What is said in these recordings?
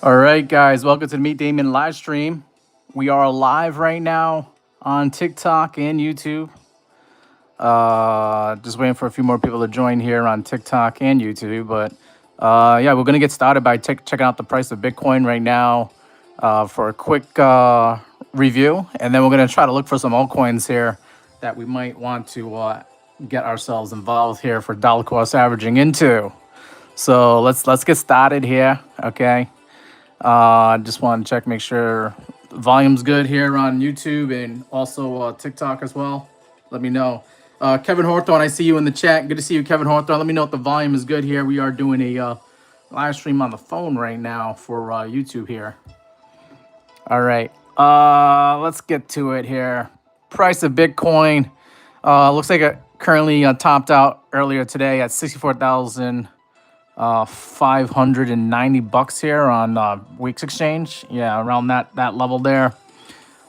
All right, guys, welcome to the Meet Damien live stream. We are live right now on TikTok and YouTube. Just waiting for a few more people to join here on TikTok and YouTube. But yeah, we're going to get started by checking out the price of Bitcoin right now for a quick review. And then we're going to try to look for some altcoins here that we might want to get ourselves involved here for dollar cost averaging into. So let's get started here, okay? Just want to check, make sure volume's good here on YouTube and also TikTok as well. Let me know. Kevin Hawthorne, I see you in the chat. Good to see you, Kevin Hawthorne. Let me know if the volume is good here. We are doing a live stream on the phone right now for YouTube here. All right. Let's get to it here. Price of Bitcoin looks like it currently topped out earlier today at 64,000. $590 here on WEEX Exchange. Yeah, around that level there.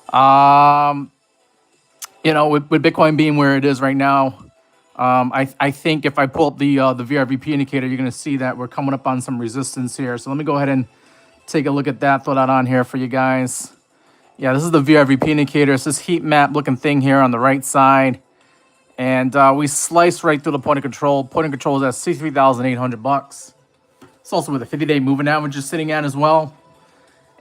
With Bitcoin being where it is right now, I think if I pull up the VRVP indicator, you're going to see that we're coming up on some resistance here. So let me go ahead and take a look at that, throw that on here for you guys. Yeah, this is the VRVP indicator. It's this heat map looking thing here on the right side. And we sliced right through the point of control. Point of control is at $63,800. It's also with a 50-day moving average is sitting at as well.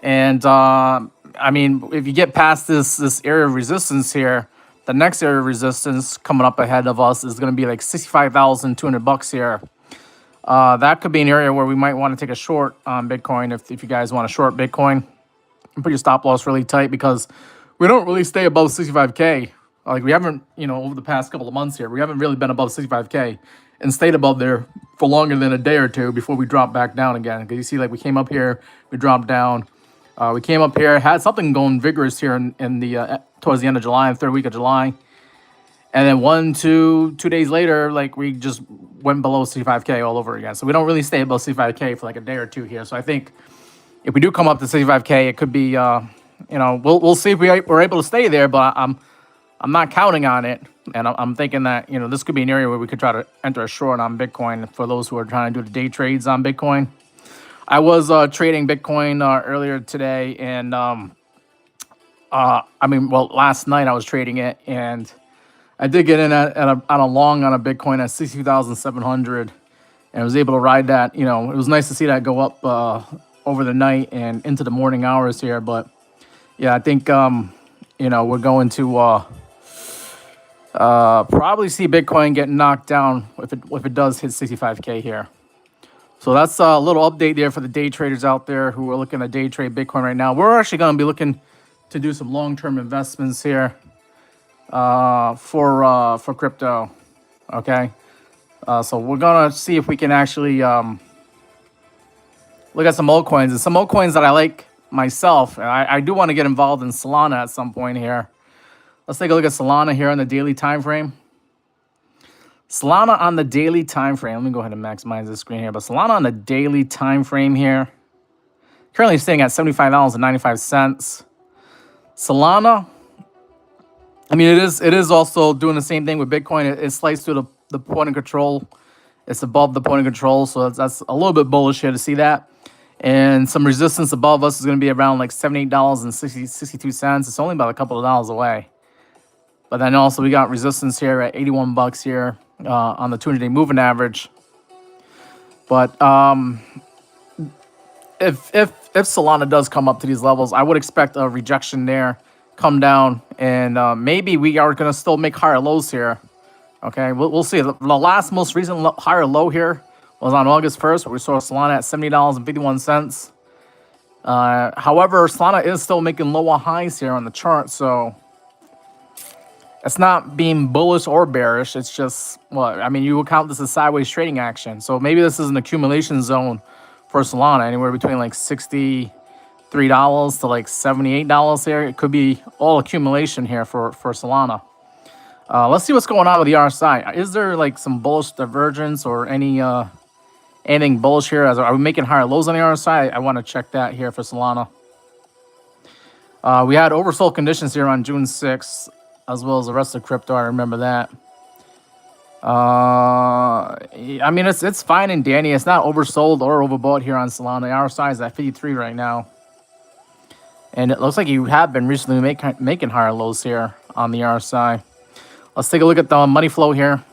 And I mean, if you get past this area of resistance here, the next area of resistance coming up ahead of us is going to be like $65,200 here. That could be an area where we might want to take a short on Bitcoin if you guys want to short Bitcoin. And put your stop loss really tight because we don't really stay above 65K. Like we haven't, over the past couple of months here, we haven't really been above 65K and stayed above there for longer than a day or two before we drop back down again. Because you see, like we came up here, we dropped down. We came up here, had something going vigorous here in the towards the end of July, the third week of July. And then 2 days later, like we just went below 65K all over again. So we don't really stay above 65K for like a day or two here. So I think if we do come up to 65K, it could be, we'll see if we're able to stay there, but I'm not counting on it, and I'm thinking that, this could be an area where we could try to enter a short on Bitcoin for those who are trying to do the day trades on Bitcoin. I was trading Bitcoin earlier today, and last night I was trading it, and I did get in on a long on a Bitcoin at 62,700, and I was able to ride that. It was nice to see that go up over the night and into the morning hours here. But yeah, I think we're going to probably see Bitcoin get knocked down if it does hit 65K here. So that's a little update there for the day traders out there who are looking to day trade Bitcoin right now. We're actually going to be looking to do some long-term investments here for crypto. Okay, so we're gonna see if we can actually look at some altcoins and some altcoins that I like myself. And I do want to get involved in Solana at some point here. Let's take a look at Solana here on the daily time frame. Solana on the daily time frame. Let me go ahead and maximize this screen here. But Solana on the daily time frame here, currently staying at $75.95. Solana, I mean, it is also doing the same thing with Bitcoin. It sliced through the point of control. It's above the point of control, so that's a little bit bullish here to see that. And some resistance above us is going to be around like $78.62. It's only about a couple of dollars away. But then also we got resistance here at $81 here on the 200-day moving average. But if Solana does come up to these levels, I would expect a rejection there, come down, and maybe we are going to still make higher lows here. Okay, we'll see. The last most recent higher low here was on August 1st, where we saw Solana at $70.51. However, Solana is still making lower highs here on the chart, so it's not being bullish or bearish. It's just, you would count this as sideways trading action. So maybe this is an accumulation zone for Solana, anywhere between like $63 to like $78 here. It could be all accumulation here for Solana. Let's see what's going on with the RSI. Is there like some bullish divergence or anything bullish here? Are we making higher lows on the RSI? I want to check that here for Solana. We had oversold conditions here on June 6th, as well as the rest of crypto. I remember that. I mean, it's fine and dandy. It's not oversold or overbought here on Solana. The RSI is at 53 right now. And it looks like you have been recently making higher lows here on the RSI. Let's take a look at the money flow here.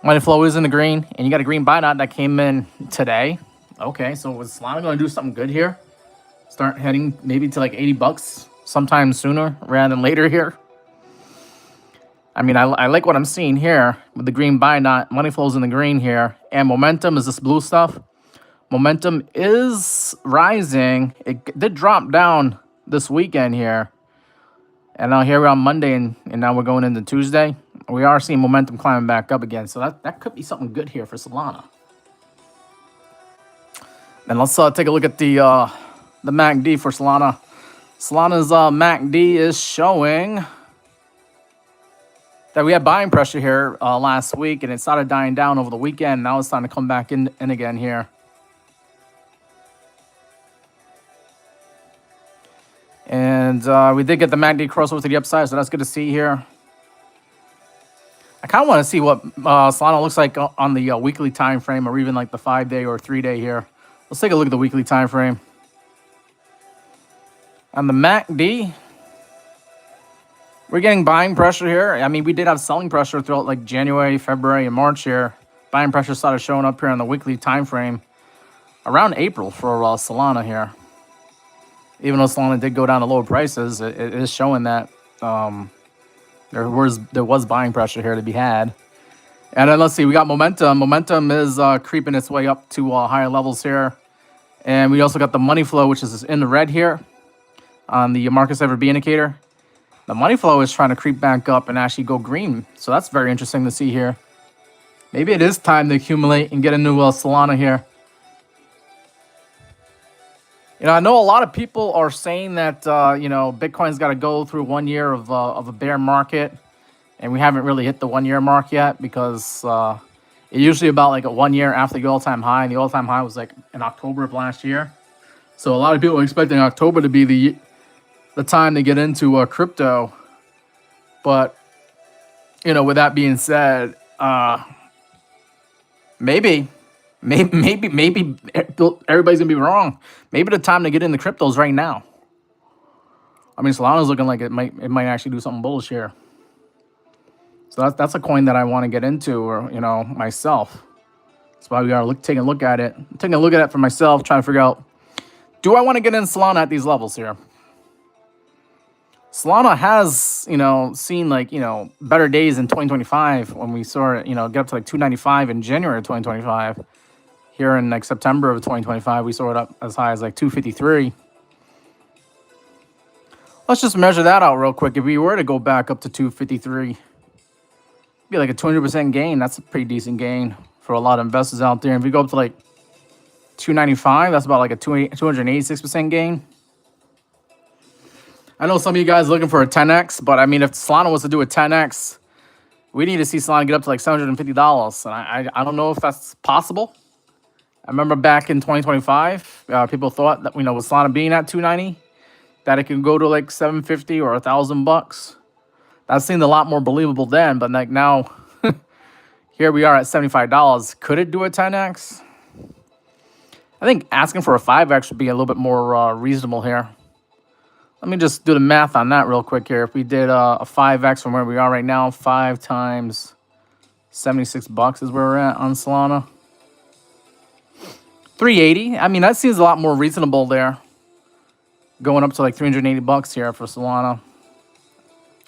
Money flow is in the green, and you got a green buy knot that came in today. Okay, so was Solana going to do something good here? Start heading maybe to like 80 bucks sometime sooner rather than later here? I mean, I like what I'm seeing here with the green buy knot. Money flows in the green here. And momentum is this blue stuff. Momentum is rising. It did drop down this weekend here. And now here we're on Monday, and now we're going into Tuesday. We are seeing momentum climbing back up again. So that could be something good here for Solana. And let's take a look at the MACD for Solana. Solana's MACD is showing that we had buying pressure here last week, and it started dying down over the weekend. Now it's starting to come back in again here. And we did get the MACD crossover to the upside, so that's good to see here. I kind of want to see what Solana looks like on the weekly time frame, or even like the 5-day or 3-day here. Let's take a look at the weekly time frame. On the MACD, we're getting buying pressure here. I mean, we did have selling pressure throughout like January, February, and March here. Buying pressure started showing up here on the weekly time frame around April for Solana here. Even though Solana did go down to lower prices, it is showing that there was buying pressure here to be had. And then let's see, we got momentum. Momentum is creeping its way up to higher levels here. And we also got the money flow, which is in the red here on the market SVB indicator. The money flow is trying to creep back up and actually go green. So that's very interesting to see here. Maybe it is time to accumulate and get a new Solana here. You know, I know a lot of people are saying that, you know, Bitcoin's got to go through 1 year of a bear market. And we haven't really hit the 1 year mark yet, because it's usually about like a 1 year after the all-time high. And the all-time high was like in October of last year. So a lot of people are expecting October to be the time to get into crypto. But, you know, with that being said, maybe everybody's gonna be wrong. Maybe the time to get into cryptos right now. I mean, Solana's looking like it might actually do something bullish here. So that's a coin that I want to get into, or you know, myself. That's why we are taking a look at it. I'm taking a look at it for myself, trying to figure out, do I want to get in Solana at these levels here? Solana has, you know, seen like, you know, better days in 2025 when we saw it, you know, get up to like 295 in January of 2025. Here in like September of 2025, we saw it up as high as like 253. Let's just measure that out real quick. If we were to go back up to 253, it'd be like a 200% gain. That's a pretty decent gain for a lot of investors out there. And if we go up to like 295, that's about like a 286% gain. I know some of you guys are looking for a 10x, but I mean, if Solana was to do a 10x, we need to see Solana get up to like $750. And I don't know if that's possible. I remember back in 2025, people thought that, you know, with Solana being at 290, that it could go to like 750 or $1,000. That seemed a lot more believable then, but like now, here we are at $75. Could it do a 10x? I think asking for a 5x would be a little bit more reasonable here. Let me just do the math on that real quick here. If we did a 5x from where we are right now, 5 times 76 bucks is where we're at on Solana. 380. I mean, that seems a lot more reasonable there. Going up to like 380 bucks here for Solana.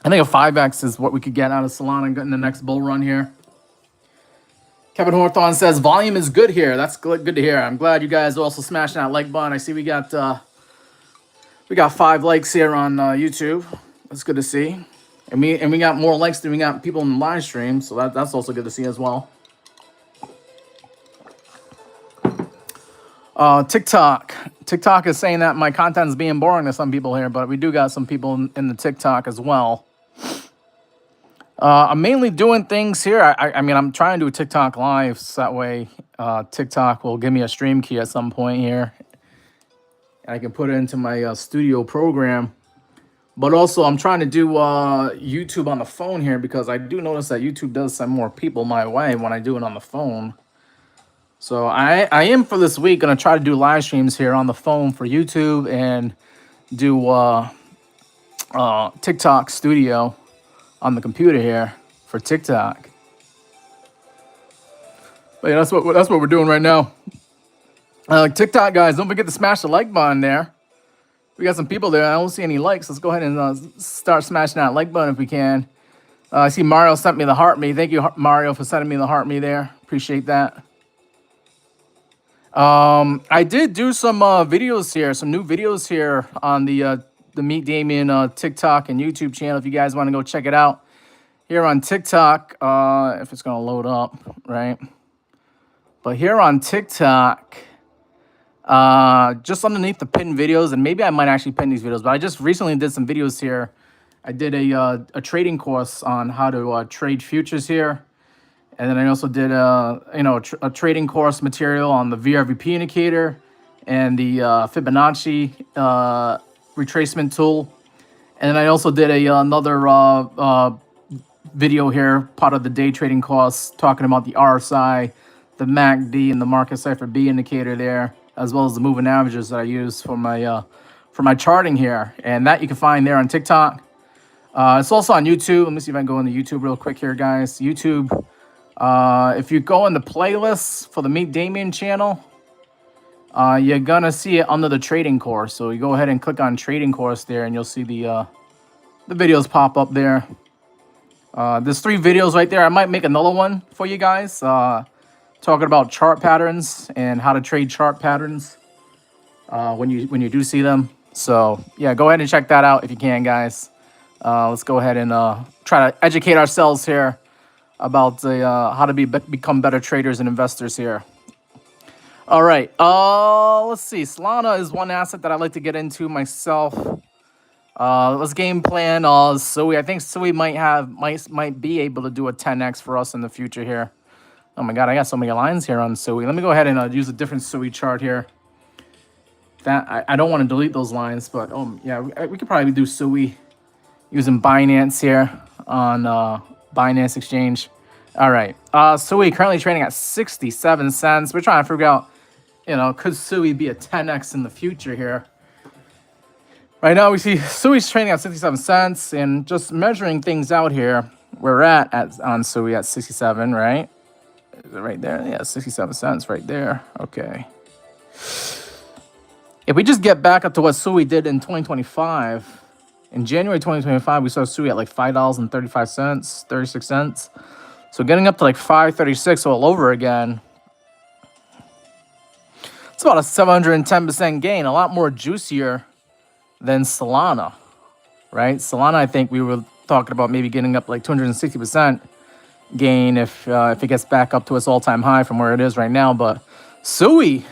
I think a 5x is what we could get out of Solana and get in the next bull run here. Kevin Hawthorne says volume is good here. That's good to hear. I'm glad you guys also smashed that like button. I see we got 5 likes here on YouTube. That's good to see. And we got more likes than we got people in the live stream, so that's also good to see as well. TikTok is saying that my content is being boring to some people here, but we do got some people in the TikTok as well. I'm mainly doing things here. I mean, I'm trying to do a TikTok live, so that way TikTok will give me a stream key at some point here. I can put it into my studio program But also, I'm trying to do YouTube on the phone here because I do notice that YouTube does send more people my way when I do it on the phone. So I am for this week gonna try to do live streams here on the phone for YouTube and do TikTok Studio on the computer here for TikTok. But yeah, that's what we're doing right now. TikTok guys, don't forget to smash the like button there. We got some people there. I don't see any likes. Let's go ahead and start smashing that like button if we can. I see Mario sent me the heart me. Thank you, Mario, for sending me the heart me there. Appreciate that. I did do some videos here, some new videos here on the Meet Damien TikTok and YouTube channel. If you guys want to go check it out here on TikTok, if it's gonna load up, right? But here on TikTok, just underneath the pinned videos, and maybe I might actually pin these videos, but I just recently did some videos here. I did a trading course on how to trade futures here. And then I also did a trading course material on the VRVP indicator and the Fibonacci retracement tool. And then I also did another video here, part of the day trading course, talking about the RSI, the MACD, and the market cipher B indicator there, as well as the moving averages that I use for my charting here. And that you can find there on TikTok. It's also on YouTube. Let me see if I can go into YouTube real quick here, guys. YouTube. If you go in the playlists for the Meet Damien channel, you're gonna see it under the trading course. So you go ahead and click on trading course there, and you'll see the videos pop up there. There's 3 videos right there. I might make another one for you guys, talking about chart patterns and how to trade chart patterns when you do see them. So yeah, go ahead and check that out if you can, guys. Let's go ahead and try to educate ourselves here about how to become better traders and investors here. All right. Let's see. Solana is one asset that I like to get into myself. Let's game plan. Sui. I think Sui might be able to do a 10x for us in the future here. Oh my God, I got so many lines here on Sui. Let me go ahead and use a different Sui chart here. That I don't want to delete those lines, but yeah, we could probably do Sui using Binance here on Binance Exchange. All right. Sui currently trading at 67 cents. We're trying to figure out, could Sui be a 10x in the future here? Right now we see Sui's trading at 67 cents, and just measuring things out here, we're on Sui at 67, right? Is it right there? Yeah, 67 cents right there. Okay. If we just get back up to what Sui did in 2025, in January 2025, we saw Sui at like $5.35, 36 cents. So getting up to like $5.36 all over again. It's about a 710% gain, a lot more juicier than Solana, right? Solana, I think we were talking about maybe getting up like 260% gain if it gets back up to its all-time high from where it is right now. But Sui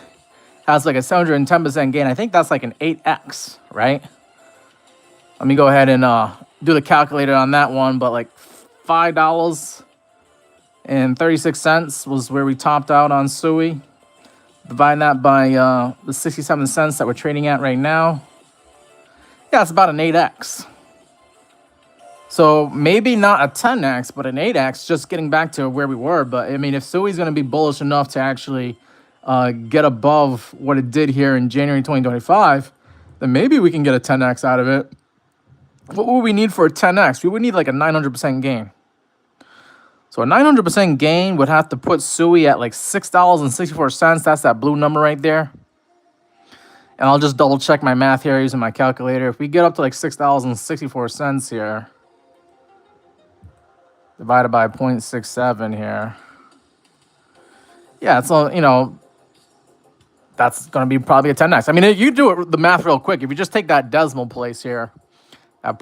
has like a 710% gain. I think that's like an 8x, right? Let me go ahead and do the calculator on that one. But like $5.36 was where we topped out on Sui. Divide that by the 67 cents that we're trading at right now. Yeah, it's about an 8x. So maybe not a 10x, but an 8x, just getting back to where we were. But I mean, if Sui's going to be bullish enough to actually get above what it did here in January 2025, then maybe we can get a 10x out of it. What would we need for a 10x? We would need like a 900% gain. So a 900% gain would have to put Sui at like $6.64. That's that blue number right there. And I'll just double check my math here using my calculator. If we get up to like $6.64 here, divided by 0.67 here. Yeah, it's all, that's going to be probably a 10x. I mean, you do the math real quick. If you just take that decimal place here,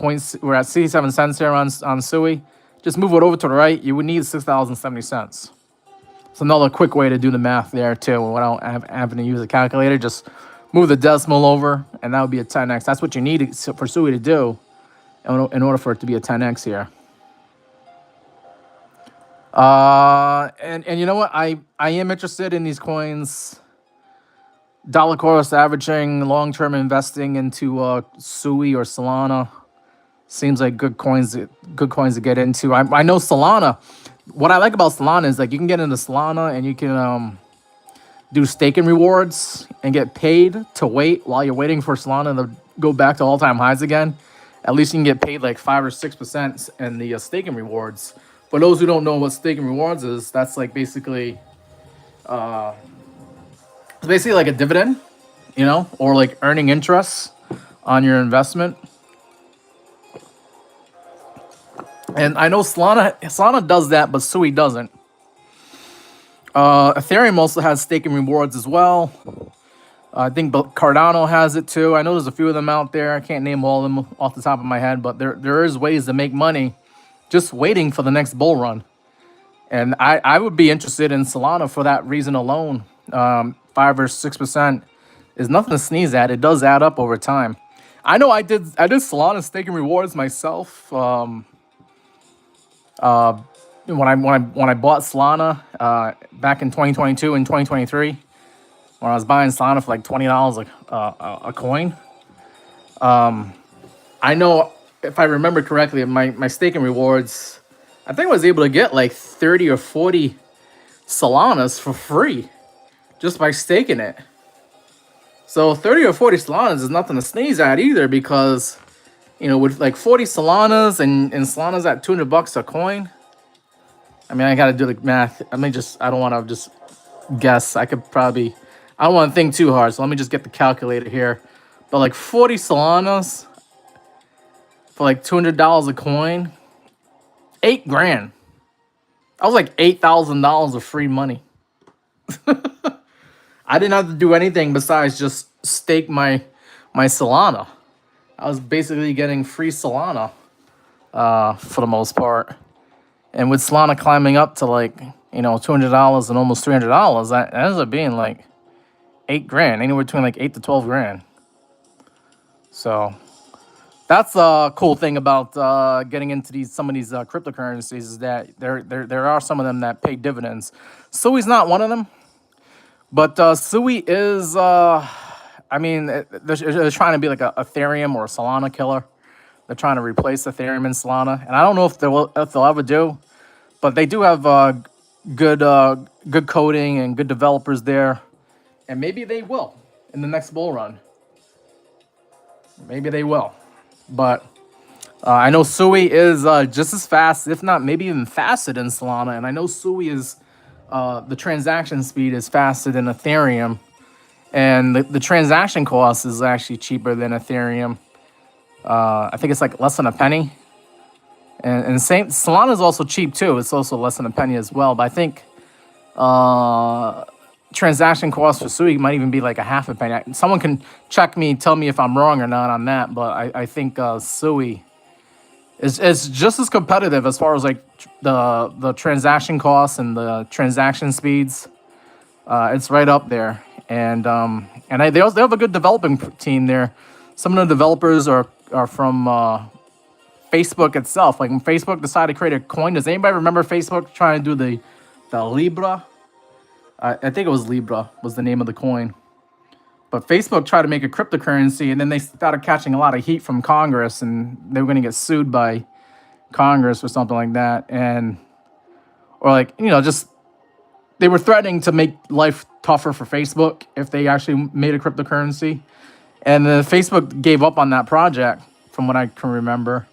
we're at 67 cents here on Sui. Just move it over to the right. You would need 6.70 cents. It's another quick way to do the math there too, without having to use a calculator. Just move the decimal over, and that would be a 10x. That's what you need for Sui to do in order for it to be a 10x here. And you know what? I am interested in these coins. Dollar cost averaging, long-term investing into Sui or Solana. Seems like good coins to get into. I know Solana. What I like about Solana is like you can get into Solana and you can do staking rewards and get paid to wait while you're waiting for Solana to go back to all-time highs again. At least you can get paid like 5 or 6% in the staking rewards. For those who don't know what staking rewards is, that's like basically it's basically like a dividend, you know, or like earning interest on your investment. And I know Solana does that, but Sui doesn't. Ethereum also has staking rewards as well. I think Cardano has it too. I know there's a few of them out there. I can't name all of them off the top of my head, but there is ways to make money just waiting for the next bull run. And I would be interested in Solana for that reason alone. 5 or 6% is nothing to sneeze at. It does add up over time. I know I did Solana staking rewards myself. When I bought Solana back in 2022 and 2023, when I was buying Solana for like $20 a coin. I know if I remember correctly, my staking rewards, I think I was able to get like 30 or 40 Solanas for free just by staking it. So 30 or 40 Solanas is nothing to sneeze at either, because you know, with like 40 Solanas and Solana's at $200 a coin. I mean, I gotta do the math. I don't want to just guess. I don't want to think too hard, so let me just get the calculator here. But like 40 Solanas for like $200 a coin, $8,000. That was like $8,000 of free money. I didn't have to do anything besides just stake my Solana. I was basically getting free Solana for the most part. And with Solana climbing up to like, you know, $200 and almost $300, that ends up being like $8,000, anywhere between like $8,000 to $12,000. So that's a cool thing about getting into some of these cryptocurrencies, is that there are some of them that pay dividends. Sui's not one of them, but Sui is. I mean, they're trying to be like a Ethereum or a Solana killer. They're trying to replace Ethereum and Solana, and I don't know if they'll ever do, but they do have good coding and good developers there, and maybe they will in the next bull run. Maybe they will, but I know Sui is just as fast, if not maybe even faster than Solana, and I know Sui is the transaction speed is faster than Ethereum, and the transaction cost is actually cheaper than Ethereum. I think it's like less than a penny. And same, Solana is also cheap too. It's also less than a penny as well. But I think transaction cost for Sui might even be like a half a penny. Someone can check me, tell me if I'm wrong or not on that. But I think Sui is just as competitive as far as like the transaction costs and the transaction speeds. It's right up there. And they have a good developing team there. Some of the developers are from Facebook itself. Like when Facebook decided to create a coin, does anybody remember Facebook trying to do the Libra? I think it was Libra was the name of the coin. But Facebook tried to make a cryptocurrency, and then they started catching a lot of heat from Congress, and they were going to get sued by Congress or something like that. Or like, you know, just they were threatening to make life tougher for Facebook if they actually made a cryptocurrency. And Facebook gave up on that project, from what I can remember.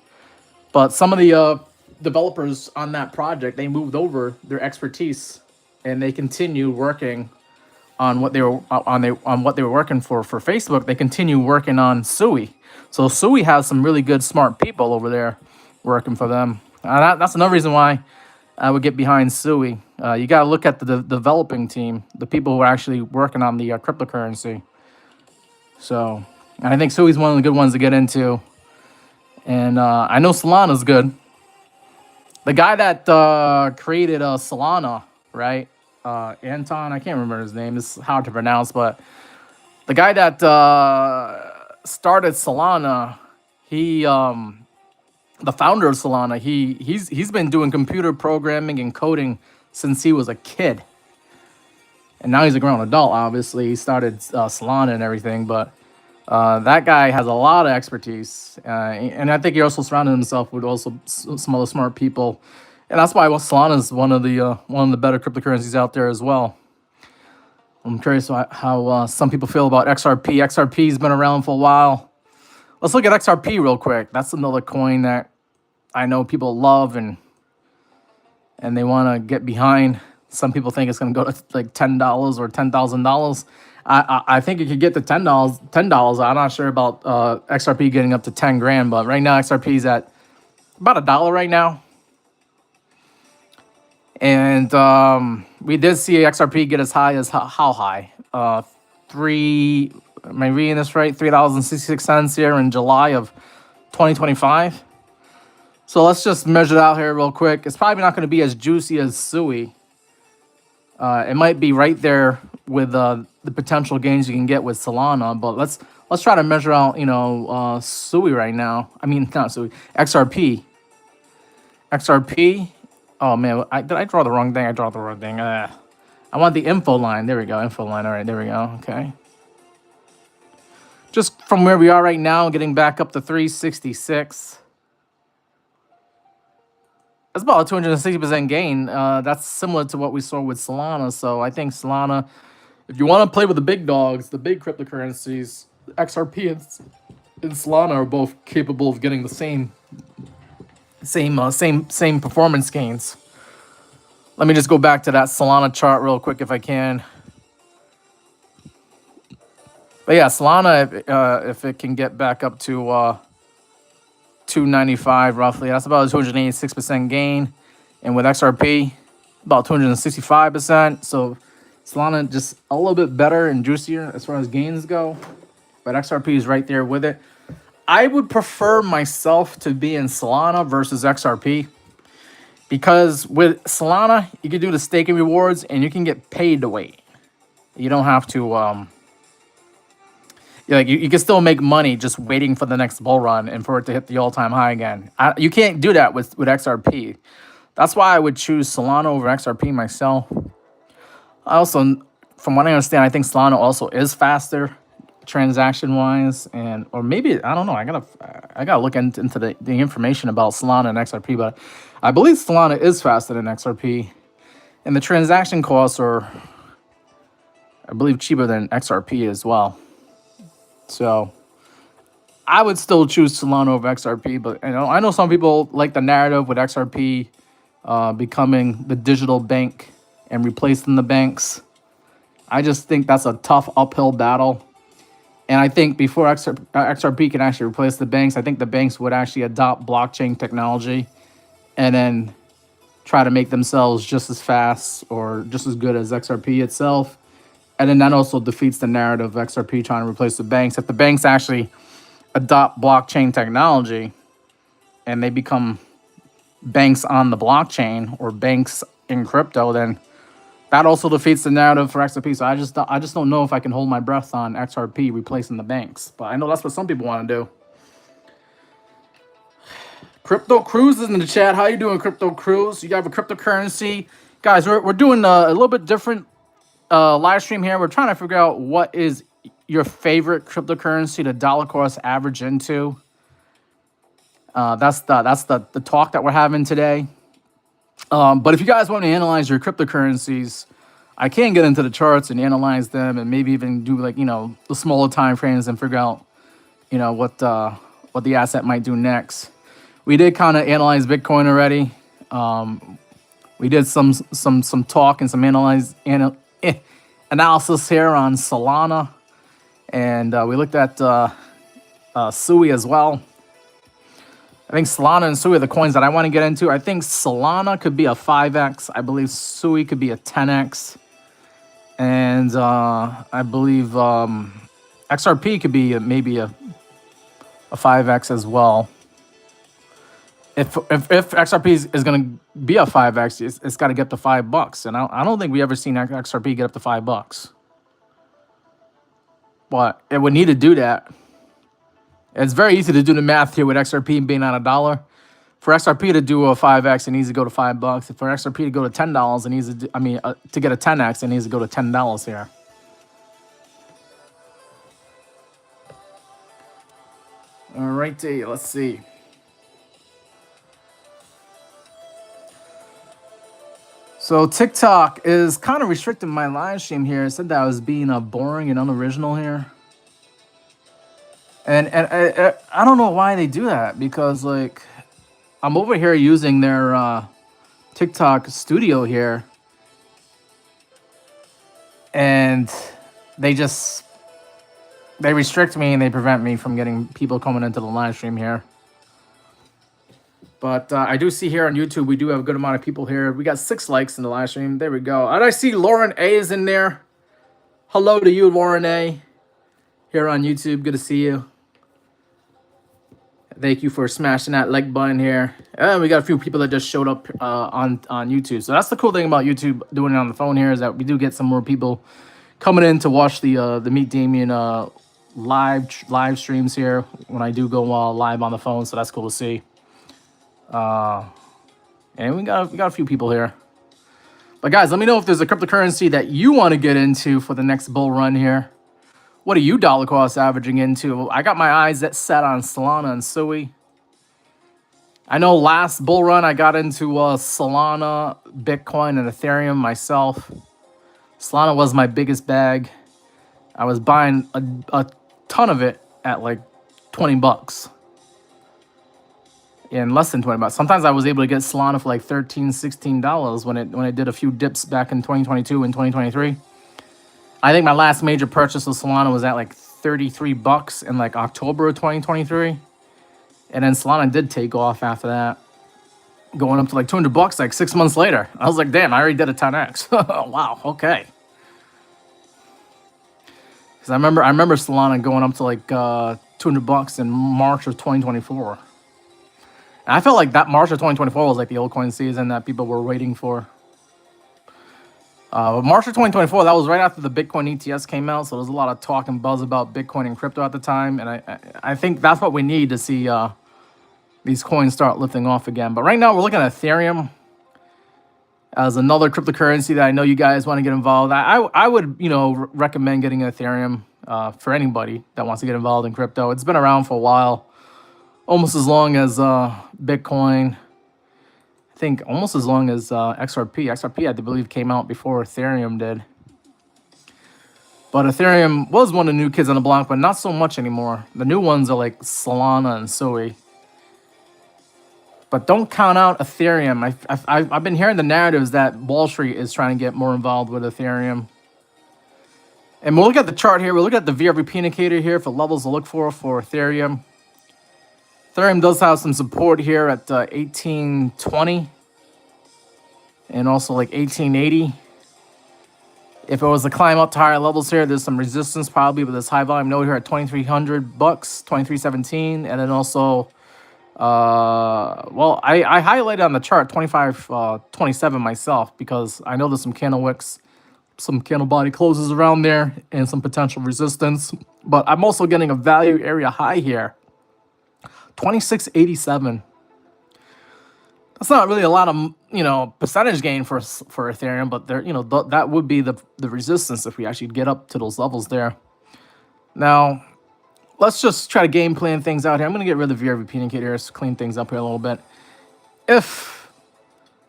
But some of the developers on that project, they moved over their expertise, and they continue working on what they were working for Facebook. They continue working on Sui. So Sui has some really good, smart people over there working for them. That's another reason why I would get behind Sui. You got to look at the developing team, the people who are actually working on the cryptocurrency. So, and I think Sui's one of the good ones to get into. And I know Solana's good. The guy that created Solana, right? Anton, I can't remember his name. It's hard to pronounce, but the guy that started Solana, the founder of Solana, he's been doing computer programming and coding since he was a kid. And now he's a grown adult, obviously. He started Solana and everything, but That guy has a lot of expertise, and I think he also surrounded himself with also some other smart people, and that's why Solana is one of the better cryptocurrencies out there as well. I'm curious how some people feel about XRP. XRP's been around for a while. Let's look at XRP real quick. That's another coin that I know people love and they want to get behind. Some people think it's going to go to like $10 or $10,000. I think it could get to $10. $10. I'm not sure about XRP getting up to 10 grand, but right now XRP is at about $1 right now. And we did see XRP get as high as how high? Three. Am I reading this right? $3.66 here in July of 2025. So let's just measure it out here real quick. It's probably not going to be as juicy as Sui. It might be right there with the potential gains you can get with Solana, but let's try to measure out, Sui right now. I mean, not Sui, XRP. XRP. Oh man, did I draw the wrong thing? I draw the wrong thing. I want the info line. There we go, info line. All right, there we go. Okay. Just from where we are right now, getting back up to 366. That's about a 260% gain. That's similar to what we saw with Solana. So I think Solana, if you want to play with the big dogs, the big cryptocurrencies, XRP and Solana are both capable of getting the same performance gains. Let me just go back to that Solana chart real quick if I can. But yeah, Solana, if it can get back up to 295 roughly, that's about a 286% gain. And with XRP, about 265%. So Solana just a little bit better and juicier as far as gains go. But XRP is right there with it. I would prefer myself to be in Solana versus XRP. Because with Solana, you can do the staking rewards and you can get paid to wait. You don't have to you can still make money just waiting for the next bull run and for it to hit the all-time high again. You can't do that with XRP. That's why I would choose Solana over XRP myself. I also, from what I understand, I think Solana also is faster transaction-wise, or maybe I don't know. I gotta look into the information about Solana and XRP, but I believe Solana is faster than XRP, and the transaction costs are, I believe, cheaper than XRP as well. So I would still choose Solana over XRP, but I know some people like the narrative with XRP becoming the digital bank and replacing the banks. I just think that's a tough uphill battle. And I think before XRP can actually replace the banks, I think the banks would actually adopt blockchain technology and then try to make themselves just as fast or just as good as XRP itself. And then that also defeats the narrative of XRP trying to replace the banks. If the banks actually adopt blockchain technology and they become banks on the blockchain or banks in crypto, then that also defeats the narrative for XRP. So I just don't know if I can hold my breath on XRP replacing the banks. But I know that's what some people want to do. Crypto Cruise is in the chat. How you doing, Crypto Cruise? You have a cryptocurrency. Guys, we're doing a little bit different live stream here. We're trying to figure out what is your favorite cryptocurrency to dollar cost average into. That's the talk that we're having today. But if you guys want to analyze your cryptocurrencies, I can get into the charts and analyze them, and maybe even do the smaller time frames and figure out what the asset might do next. We did kind of analyze Bitcoin already. We did some talk and some analysis here on Solana, and we looked at Sui as well. I think Solana and Sui are the coins that I want to get into. I think Solana could be a 5x. I believe Sui could be a 10x. And I believe XRP could be maybe a 5x as well. If XRP is going to be a 5x, it's got to get to $5. And I don't think we ever seen XRP get up to $5. But it would need to do that. It's very easy to do the math here with XRP being at $1. For XRP to do a 5x, it needs to go to $5. For XRP to go to $10, it needs to do, to get a 10x, it needs to go to $10 here. Alrighty, let's see. So TikTok is kind of restricting my live stream here. It said that I was being boring and unoriginal here. And I don't know why they do that, because like I'm over here using their TikTok studio here, and they restrict me and they prevent me from getting people coming into the live stream here. But I do see here on YouTube, we do have a good amount of people here. We got 6 likes in the live stream. There we go. And I see Lauren A is in there. Hello to you, Lauren A, here on YouTube. Good to see you. Thank you for smashing that like button here. And we got a few people that just showed up on YouTube. So that's the cool thing about YouTube doing it on the phone here, is that we do get some more people coming in to watch the Meet Damien live streams here when I do go live on the phone. So that's cool to see. And we got a few people here. But guys, let me know if there's a cryptocurrency that you want to get into for the next bull run here. What are you dollar cost averaging into? I got my eyes set on Solana and Sui. I know last bull run I got into Solana, Bitcoin, and Ethereum myself. Solana was my biggest bag. I was buying a ton of it at like 20 bucks. In less than 20 bucks. Sometimes I was able to get Solana for like $13, $16 when it did a few dips back in 2022 and 2023. I think my last major purchase of Solana was at like 33 bucks in like October of 2023. And then Solana did take off after that, going up to like 200 bucks like 6 months later. I was like, damn, I already did a 10x. Wow, okay. Because I remember Solana going up to like 200 bucks in March of 2024. And I felt like that March of 2024 was like the altcoin season that people were waiting for. March of 2024, that was right after the Bitcoin ETS came out, so there was a lot of talk and buzz about Bitcoin and crypto at the time, and I think that's what we need to see these coins start lifting off again. But right now, we're looking at Ethereum as another cryptocurrency that I know you guys want to get involved. I would recommend getting Ethereum for anybody that wants to get involved in crypto. It's been around for a while, almost as long as Bitcoin. I think almost as long as XRP. XRP, I believe, came out before Ethereum did. But Ethereum was one of the new kids on the block, but not so much anymore. The new ones are like Solana and Sui. But don't count out Ethereum. I've been hearing the narratives that Wall Street is trying to get more involved with Ethereum. And we'll look at the chart here. We'll look at the VRVP indicator here for levels to look for Ethereum. Ethereum does have some support here at 1820 and also like 1880. If it was to climb up to higher levels here, there's some resistance probably with this high volume node here at 2,300 bucks, 2317, and then also, well, I highlighted on the chart 2527 myself because I know there's some candle wicks, some candle body closes around there, and some potential resistance. But I'm also getting a value area high here. 2687. That's not really a lot of percentage gain for Ethereum, but there that would be the resistance if we actually get up to those levels there. Now, let's just try to game plan things out here. I'm going to get rid of the VRVP indicators, clean things up here a little bit. If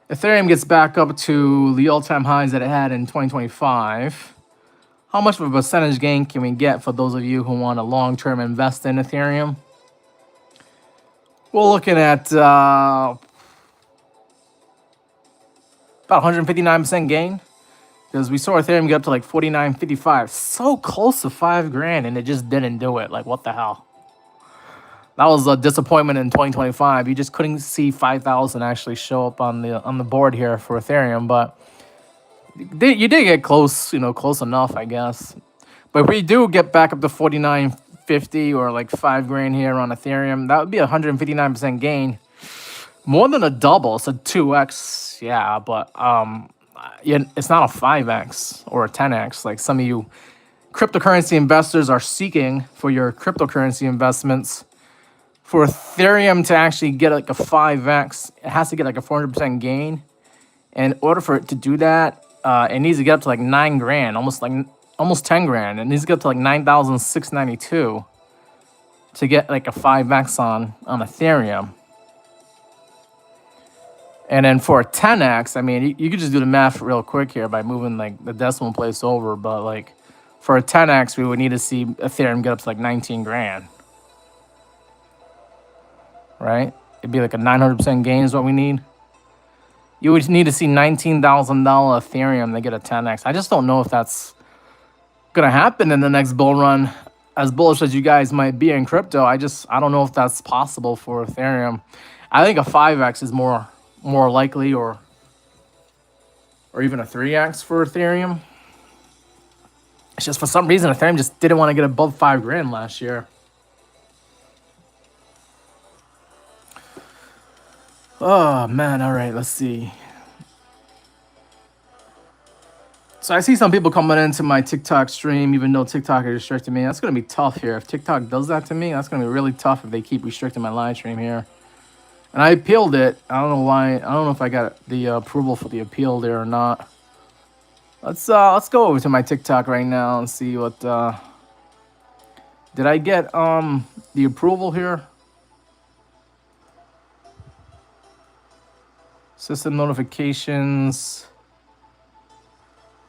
Ethereum gets back up to the all-time highs that it had in 2025, how much of a percentage gain can we get for those of you who want to long-term invest in Ethereum? We're looking at about 159% gain, because we saw Ethereum get up to like 49.55, so close to $5,000, and it just didn't do it. Like, what the hell? That was a disappointment in 2025. You just couldn't see 5,000 actually show up on the board here for Ethereum, but you did get close, close enough, I guess. But if we do get back up to 49.50 or like $5,000 here on Ethereum, that would be 159% gain, more than a double. It's a 2x, yeah, but it's not a 5x or a 10x like some of you cryptocurrency investors are seeking for your cryptocurrency investments. For Ethereum to actually get like a 5x, it has to get like a 400% gain. And in order for it to do that, it needs to get up to like $9,000, almost $10,000. It needs to get up to like 9,692 to get like a 5x on Ethereum. And then for a 10x, I mean, you could just do the math real quick here by moving like the decimal place over. But like for a 10x, we would need to see Ethereum get up to like 19 grand. Right? It'd be like a 900% gain is what we need. You would need to see $19,000 Ethereum to get a 10x. I just don't know if that's going to happen in the next bull run. As bullish as you guys might be in crypto, I don't know if that's possible for Ethereum. I think a 5x is more likely, or even a 3x for Ethereum. It's just for some reason Ethereum just didn't want to get above 5 grand last year. Oh man, all right, let's see. So I see some people coming into my TikTok stream, even though TikTok is restricting me. That's gonna be tough here. If TikTok does that to me, that's gonna be really tough if they keep restricting my live stream here. And I appealed it. I don't know why. I don't know if I got the approval for the appeal there or not. Let's go over to my TikTok right now and see what did I get the approval here? System notifications.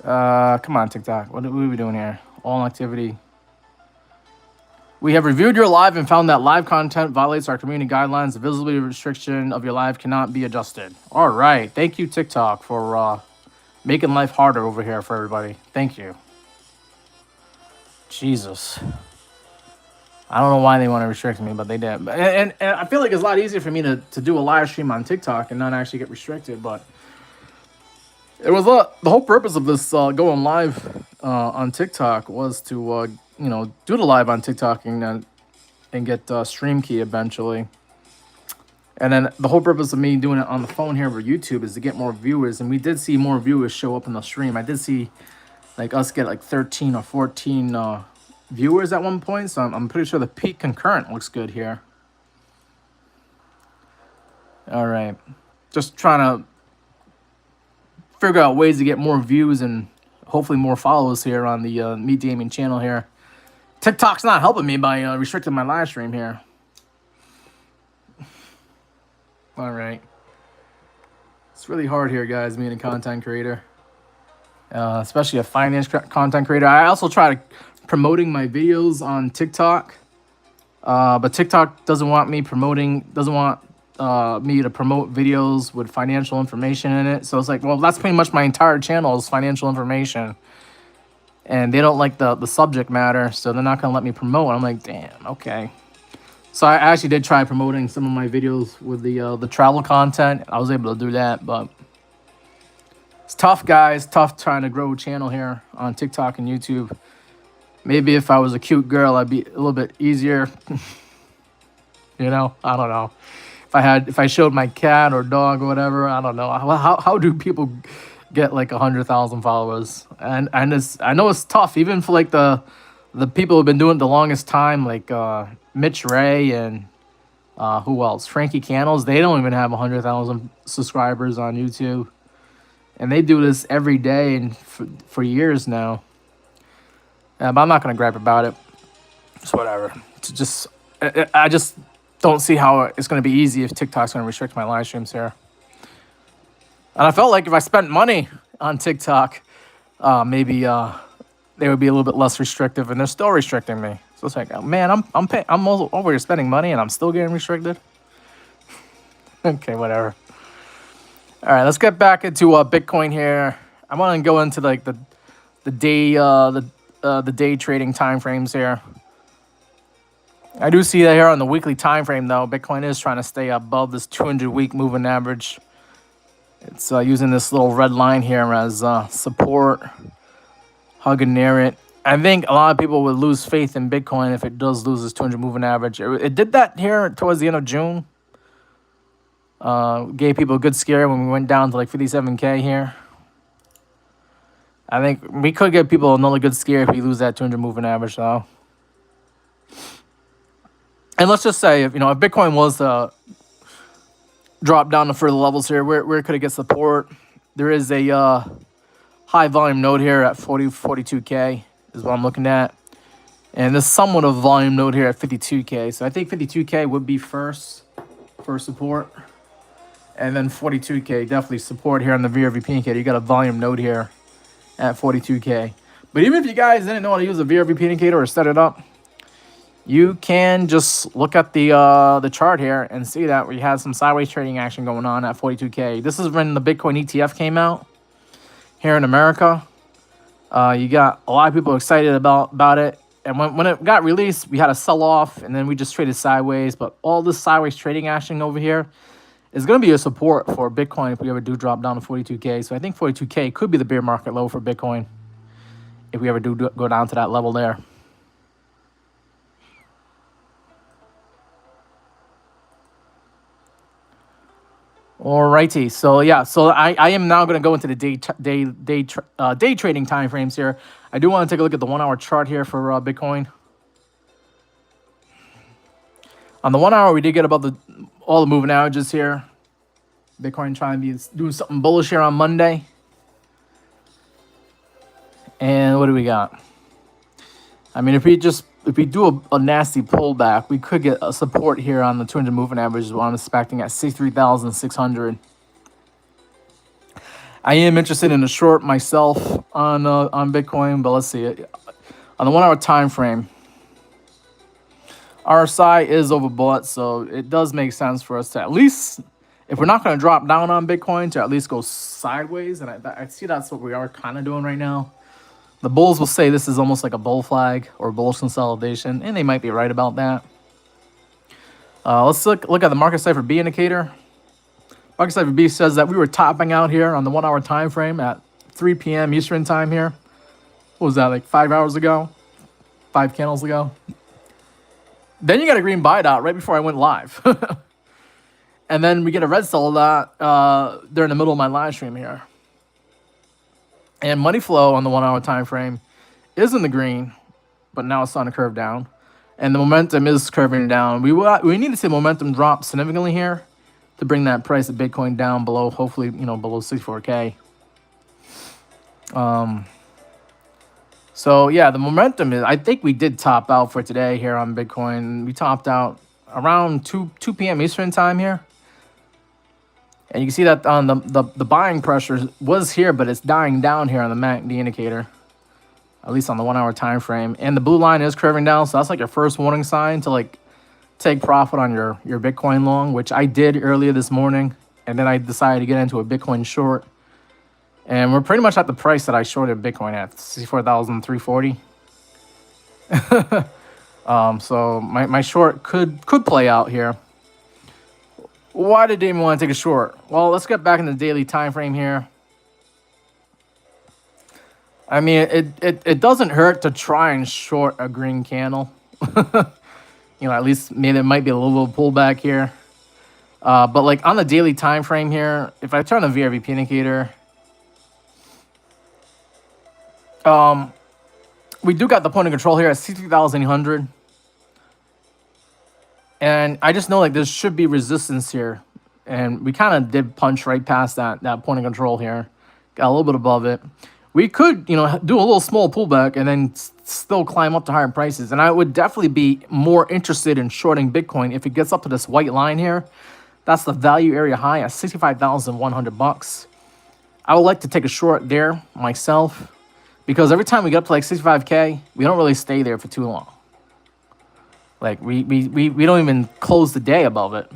Come on, TikTok. What are we doing here? All activity. We have reviewed your live and found that live content violates our community guidelines. The visibility restriction of your live cannot be adjusted. All right. Thank you, TikTok, for making life harder over here for everybody. Thank you. Jesus. I don't know why they want to restrict me, but they did. And I feel like it's a lot easier for me to do a live stream on TikTok and not actually get restricted. But it was the whole purpose of this going live on TikTok was to do the live on TikTok and get stream key eventually. And then the whole purpose of me doing it on the phone here for YouTube is to get more viewers. And we did see more viewers show up in the stream. I did see like us get like 13 or 14 viewers at one point. So I'm pretty sure the peak concurrent looks good here. All right. Just trying to figure out ways to get more views and hopefully more followers here on the Meet Damien channel here. TikTok's not helping me by restricting my live stream here. All right. It's really hard here, guys, being a content creator. Especially a finance content creator. I also try promoting my videos on TikTok. But TikTok doesn't want me to promote videos with financial information in it. So it's like, well, that's pretty much my entire channel is financial information. And they don't like the subject matter, so they're not going to let me promote. I'm like, damn, okay. So I actually did try promoting some of my videos with the travel content. I was able to do that, but it's tough, guys. Tough trying to grow a channel here on TikTok and YouTube. Maybe if I was a cute girl, I'd be a little bit easier. I don't know. If I showed my cat or dog or whatever, I don't know. How do people get like 100,000 followers? And I know it's tough, even for like the people who've been doing it the longest time, like Mitch Ray and who else? Frankie Cannels. They don't even have 100,000 subscribers on YouTube, and they do this every day and for years now. But I'm not gonna gripe about it. It's whatever. I just don't see how it's gonna be easy if TikTok's gonna restrict my live streams here. And I felt like if I spent money on TikTok, maybe they would be a little bit less restrictive, and they're still restricting me. So it's like, man, I'm over here spending money, and I'm still getting restricted. Okay, whatever. All right, let's get back into Bitcoin here. I want to go into like the day trading time frames here. I do see that here on the weekly time frame, though. Bitcoin is trying to stay above this 200-week moving average. It's using this little red line here as support, hugging near it. I think a lot of people would lose faith in Bitcoin if it does lose this 200 moving average. It did that here towards the end of June. Gave people a good scare when we went down to like 57K here. I think we could give people another good scare if we lose that 200 moving average, though. And let's just say, if Bitcoin was drop down to further levels here, where could it get support? There is a high volume node here at 42K is what I'm looking at. And there's somewhat of volume node here at 52K. So I think 52K would be first for support. And then 42K, definitely support here on the VRVP indicator. You got a volume node here at 42K. But even if you guys didn't know how to use a VRVP indicator or set it up, you can just look at the chart here and see that we had some sideways trading action going on at 42K. This is when the Bitcoin ETF came out here in America. You got a lot of people excited about it. And when it got released, we had a sell-off, and then we just traded sideways. But all this sideways trading action over here is going to be a support for Bitcoin if we ever do drop down to 42K. So I think 42K could be the bear market low for Bitcoin if we ever do go down to that level there. Alrighty, so yeah, so I am now going to go into the day trading time frames here. I do want to take a look at the 1 hour chart here for Bitcoin. On the 1 hour, we did get about all the moving averages here. Bitcoin trying to be doing something bullish here on Monday. And what do we got? I mean, if we do a nasty pullback, we could get a support here on the 200 moving average. What I'm expecting at 63,600. I am interested in a short myself on Bitcoin, but let's see it on the 1 hour time frame. RSI is overbought, so it does make sense for us to at least, if we're not going to drop down on Bitcoin, to at least go sideways. And I see that's what we are kind of doing right now. The bulls will say this is almost like a bull flag or bullish consolidation, and they might be right about that. Let's look at the market cipher B indicator. Market cipher B says that we were topping out here on the 1 hour time frame at 3 p.m. Eastern time here. What was that, like 5 hours ago? 5 candles ago? Then you got a green buy dot right before I went live. And then we get a red sell dot during the middle of my live stream here. And money flow on the 1 hour time frame is in the green, but now it's on a curve down. And the momentum is curving down. We need to see momentum drop significantly here to bring that price of Bitcoin down below, hopefully, below 64K. So yeah, the momentum is, I think we did top out for today here on Bitcoin. We topped out around 2 p.m. Eastern time here. And you can see that on the buying pressure was here, but it's dying down here on the MACD indicator, at least on the 1 hour time frame. And the blue line is curving down, so that's like your first warning sign to like take profit on your Bitcoin long, which I did earlier this morning. And then I decided to get into a Bitcoin short. And we're pretty much at the price that I shorted Bitcoin at, 64,340. So my short could play out here. Why did Damon want to take a short? Well, let's get back in the daily time frame here. I mean, it doesn't hurt to try and short a green candle. At least maybe there might be a little pullback here. But like on the daily time frame here, if I turn the VRVP indicator, we do got the point of control here at 60,800. And I just know like there should be resistance here. And we kind of did punch right past that point of control here. Got a little bit above it. We could, do a little small pullback and then still climb up to higher prices. And I would definitely be more interested in shorting Bitcoin if it gets up to this white line here. That's the value area high at 65,100 bucks. I would like to take a short there myself, because every time we get up to like 65K, we don't really stay there for too long. Like we don't even close the day above it.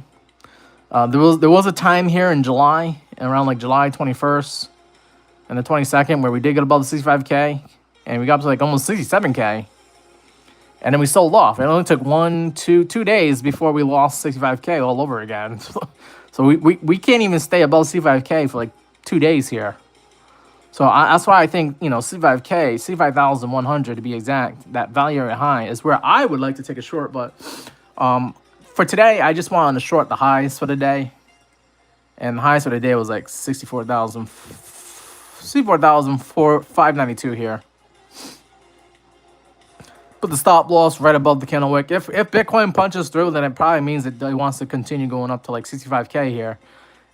There was a time here in July, around like July 21st and the 22nd, where we did get above the 65K, and we got up to like almost 67K, and then we sold off. It only took 2 days before we lost 65K all over again. So we can't even stay above 65K for like 2 days here. So that's why I think, 65K, 65,100 to be exact, that value area high is where I would like to take a short. But for today, I just wanted to short the highs for the day. And the highs for the day was like 64,592 here. Put the stop loss right above the candle wick. If Bitcoin punches through, then it probably means that it wants to continue going up to like 65K here.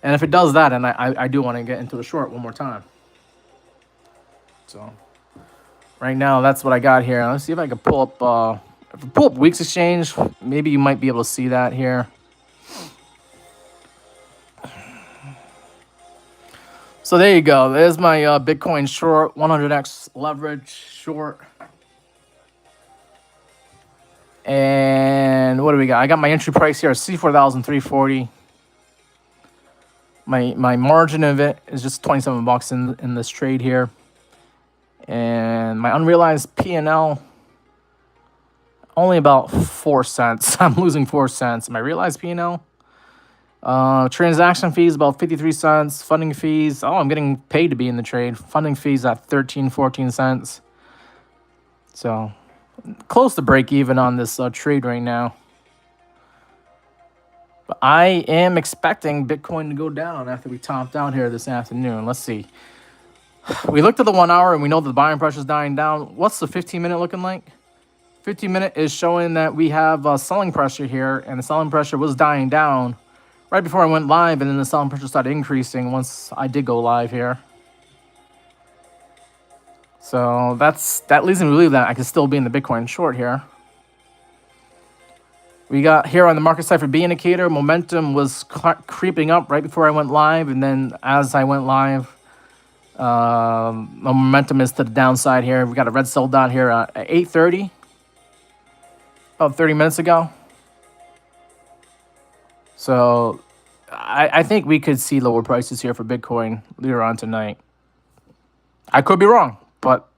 And if it does that, and I do want to get into a short one more time. So, Right now, that's what I got here. Let's see if I can pull up. If I pull up WEEX Exchange, maybe you might be able to see that here. So there you go. There's my Bitcoin short, 100x leverage short. And what do we got? I got my entry price here, 64,340. My margin of it is just 27 bucks in this trade here. And my unrealized P&L, only about 4 cents. I'm losing 4 cents. My realized P&L, transaction fees about 53 cents. Funding fees, oh, I'm getting paid to be in the trade. Funding fees at 13, 14 cents. So close to break even on this trade right now. But I am expecting Bitcoin to go down after we topped out here this afternoon. Let's see. We looked at the 1 hour and we know the buying pressure is dying down. What's the 15-minute looking like? 15-minute is showing that we have selling pressure here, and the selling pressure was dying down right before I went live, and then the selling pressure started increasing once I did go live here. So that leads me to believe that I could still be in the Bitcoin short here. We got here on the market side for B indicator, momentum was creeping up right before I went live, and then as I went live, the momentum is to the downside here. We got a red sell down here at 8:30, about 30 minutes ago. So I think we could see lower prices here for Bitcoin later on tonight. I could be wrong, but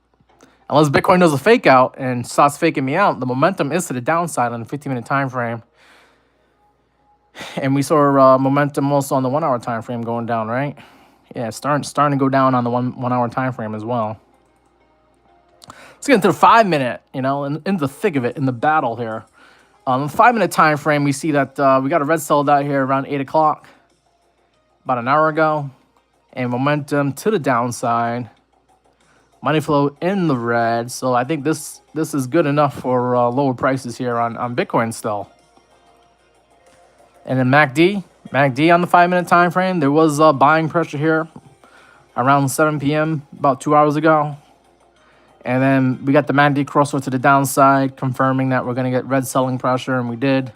unless Bitcoin does a fake out and starts faking me out, the momentum is to the downside on the 15-minute time frame. And we saw momentum also on the 1 hour time frame going down, right? Yeah, starting to go down on the one hour time frame as well. Let's get into the 5-minute, in the thick of it, in the battle here. On the 5-minute time frame, we see that we got a red sold out here around 8 o'clock, about an hour ago, and momentum to the downside. Money flow in the red, so I think this is good enough for lower prices here on Bitcoin still. And then MACD on the 5-minute time frame, there was buying pressure here around 7 p.m. about 2 hours ago. And then we got the MACD crossover to the downside, confirming that we're going to get red selling pressure, and we did.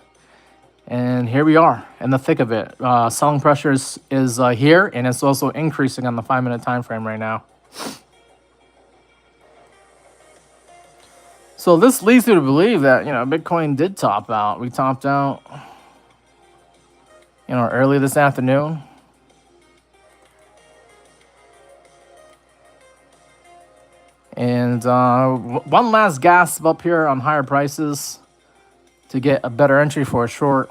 And here we are in the thick of it. Selling pressure is here, and it's also increasing on the 5-minute time frame right now. So this leads you to believe that, Bitcoin did top out. We topped out, early this afternoon. And one last gasp up here on higher prices to get a better entry for a short.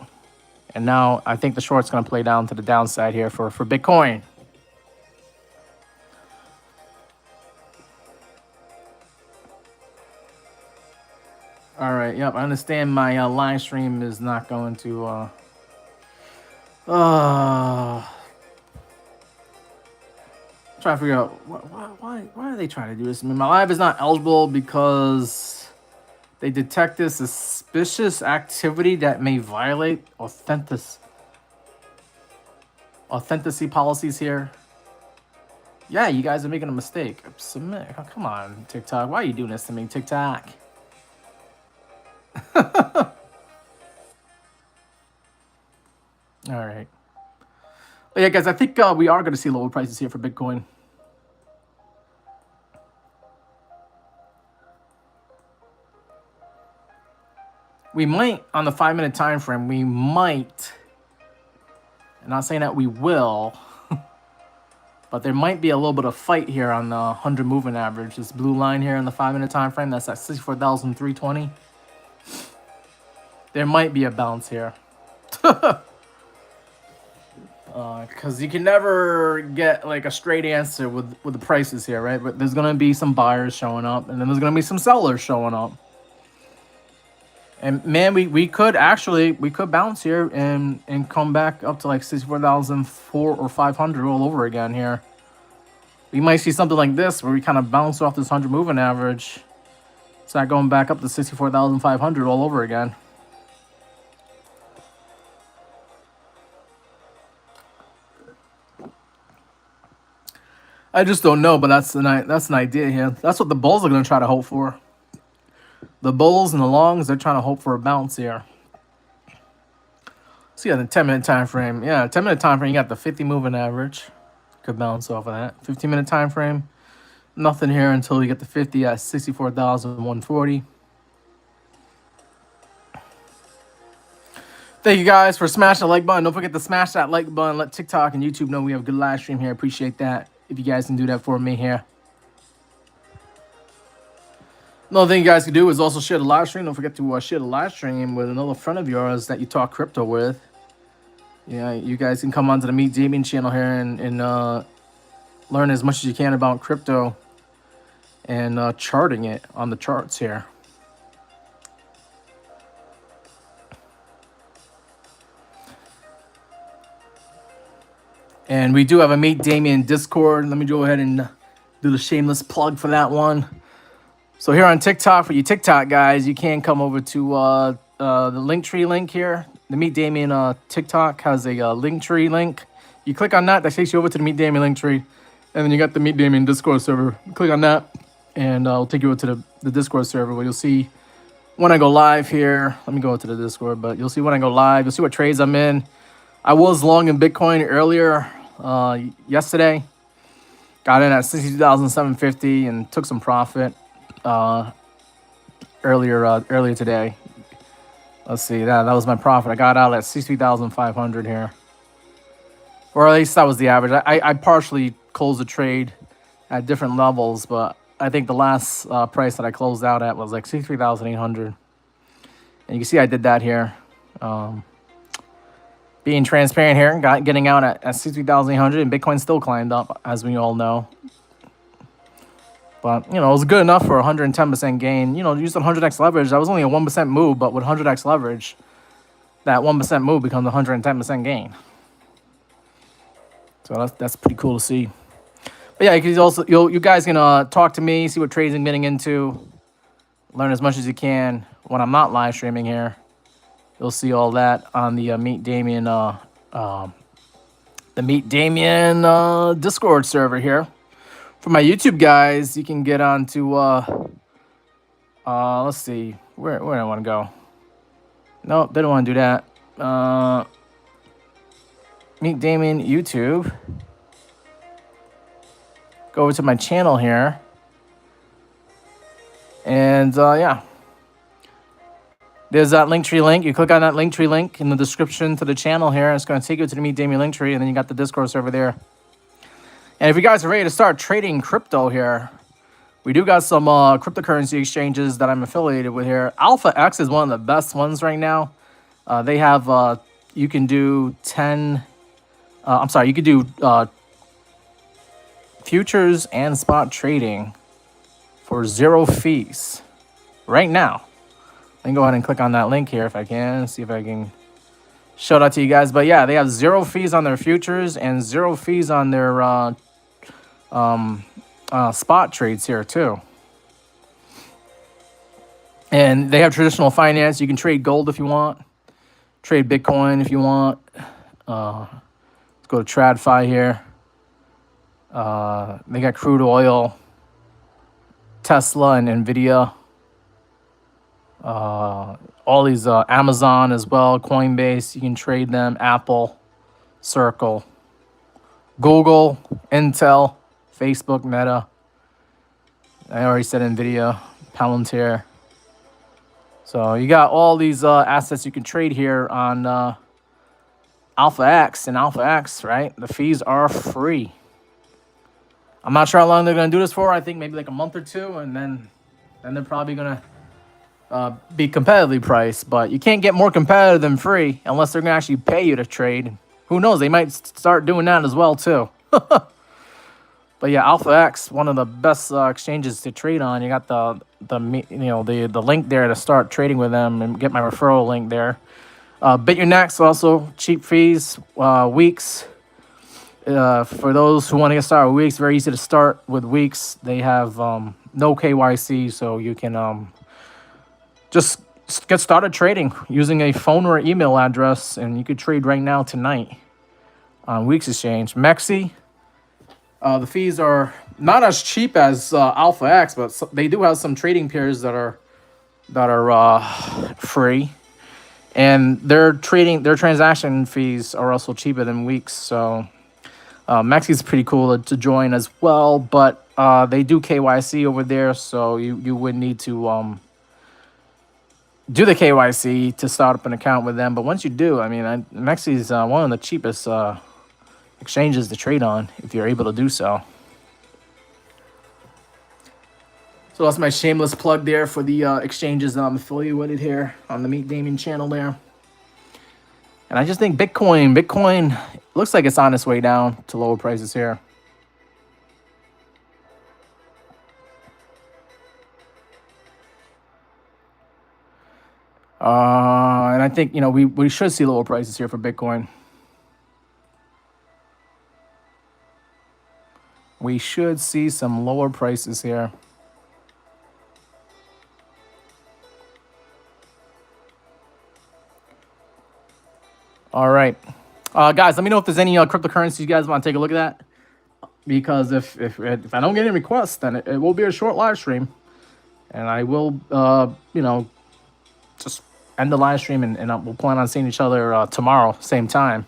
And now I think the short's going to play down to the downside here for Bitcoin. All right, yep, I understand my live stream is not going to... trying to figure out why are they trying to do this? I mean, my live is not eligible because they detect this suspicious activity that may violate authenticity policies here. Yeah, you guys are making a mistake. Submit. Oh, come on, TikTok. Why are you doing this to me, TikTok? All right. But yeah, guys, I think we are going to see lower prices here for Bitcoin. We might, on the 5-minute time frame, we might, I'm not saying that we will, but there might be a little bit of fight here on the 100 moving average. This blue line here in the 5-minute time frame, that's at 64,320. There might be a bounce here. Because you can never get like a straight answer with the prices here, right? But there's going to be some buyers showing up, and then there's going to be some sellers showing up. And man, we could bounce here and come back up to like 64,400 or 500 all over again here. We might see something like this where we kind of bounce off this 100 moving average, start going back up to 64,500 all over again. I just don't know, but that's an idea here. That's what the bulls are going to try to hope for. The bulls and the longs, they're trying to hope for a bounce here. See, on the 10-minute time frame, yeah, 10-minute time frame, you got the 50 moving average. Could bounce off of that. 15-minute time frame, nothing here until you get the 50 at 64,140. Thank you guys for smashing the like button. Don't forget to smash that like button. Let TikTok and YouTube know we have a good live stream here. Appreciate that. If you guys can do that for me here. Another thing you guys can do is also share the live stream. Don't forget to share the live stream with another friend of yours that you talk crypto with. Yeah, you guys can come onto the Meet Damien channel here and learn as much as you can about crypto and charting it on the charts here. And we do have a Meet Damien Discord. Let me go ahead and do the shameless plug for that one. So here on TikTok, for you TikTok guys, you can come over to the Linktree link here. The Meet Damien TikTok has a Linktree link. You click on that, that takes you over to the Meet Damien Linktree. And then you got the Meet Damien Discord server. Click on that, and I'll take you over to the Discord server where you'll see when I go live here. Let me go to the Discord, but you'll see when I go live. You'll see what trades I'm in. I was long in Bitcoin earlier yesterday. Got in at 62,750 and took some profit earlier today. Let's see, that was my profit. I got out at 63,500 here. Or at least that was the average. I partially closed the trade at different levels, but I think the last price that I closed out at was like 63,800. And you can see I did that here. Being transparent here, getting out at 63,800, and Bitcoin still climbed up, as we all know. But, you know, it was good enough for 110% gain. You know, using 100x leverage, that was only a 1% move, but with 100x leverage, that 1% move becomes a 110% gain. So that's pretty cool to see. But yeah, you guys can talk to me, see what trades I'm getting into, learn as much as you can when I'm not live streaming here. You'll see all that on the Meet Damien Discord server here. For my YouTube guys, you can get on to let's see, where do I want to go? No, they don't want to do that. Meet Damien YouTube. Go over to my channel here. And yeah. There's that Linktree link. You click on that Linktree link in the description to the channel here. It's going to take you to the Meet Damien Linktree, and then you got the Discord server there. And if you guys are ready to start trading crypto here, we do got some cryptocurrency exchanges that I'm affiliated with here. AlphaX is one of the best ones right now. They have, you can do you could do futures and spot trading for 0 fees right now. I can go ahead and click on that link here if I can, see if I can show that to you guys. But yeah, they have 0 fees on their futures and 0 fees on their spot trades here too. And they have traditional finance. You can trade gold if you want, trade Bitcoin if you want. Let's go to TradFi here. They got crude oil, Tesla and Nvidia. All these Amazon as well, Coinbase, you can trade them, Apple, Circle, Google, Intel, Facebook, Meta. I already said Nvidia, Palantir. So you got all these assets you can trade here on AlphaX. And AlphaX, right? The fees are free. I'm not sure how long they're going to do this for. I think maybe like a month or two, and then they're probably going to be competitively priced, but you can't get more competitive than free unless they're gonna actually pay you to trade. Who knows? They might start doing that as well too. But yeah, AlphaX, one of the best exchanges to trade on. You got the link there to start trading with them and get my referral link there. Bitunix also cheap fees. WEEX. For those who want to get started with WEEX, very easy to start with WEEX. They have no KYC, so you can just get started trading using a phone or email address, and you could trade right now tonight on WEEX Exchange. MEXC, The fees are not as cheap as Alpha X, but they do have some trading pairs that are free, and their transaction fees are also cheaper than WEEX. So MEXC is pretty cool to join as well, but they do KYC over there, so you would need to do the KYC to start up an account with them. But once you do, I mean, MEXC is one of the cheapest exchanges to trade on if you're able to do so. So that's my shameless plug there for the exchanges that I'm affiliated with here on the Meet Damien channel there. And I just think Bitcoin looks like it's on its way down to lower prices here. And I think, we should see lower prices here for Bitcoin. We should see some lower prices here. All right. Guys, let me know if there's any cryptocurrencies you guys want to take a look at that. Because if I don't get any requests, then it will be a short live stream. And I will, just end the live stream and we'll plan on seeing each other tomorrow, same time.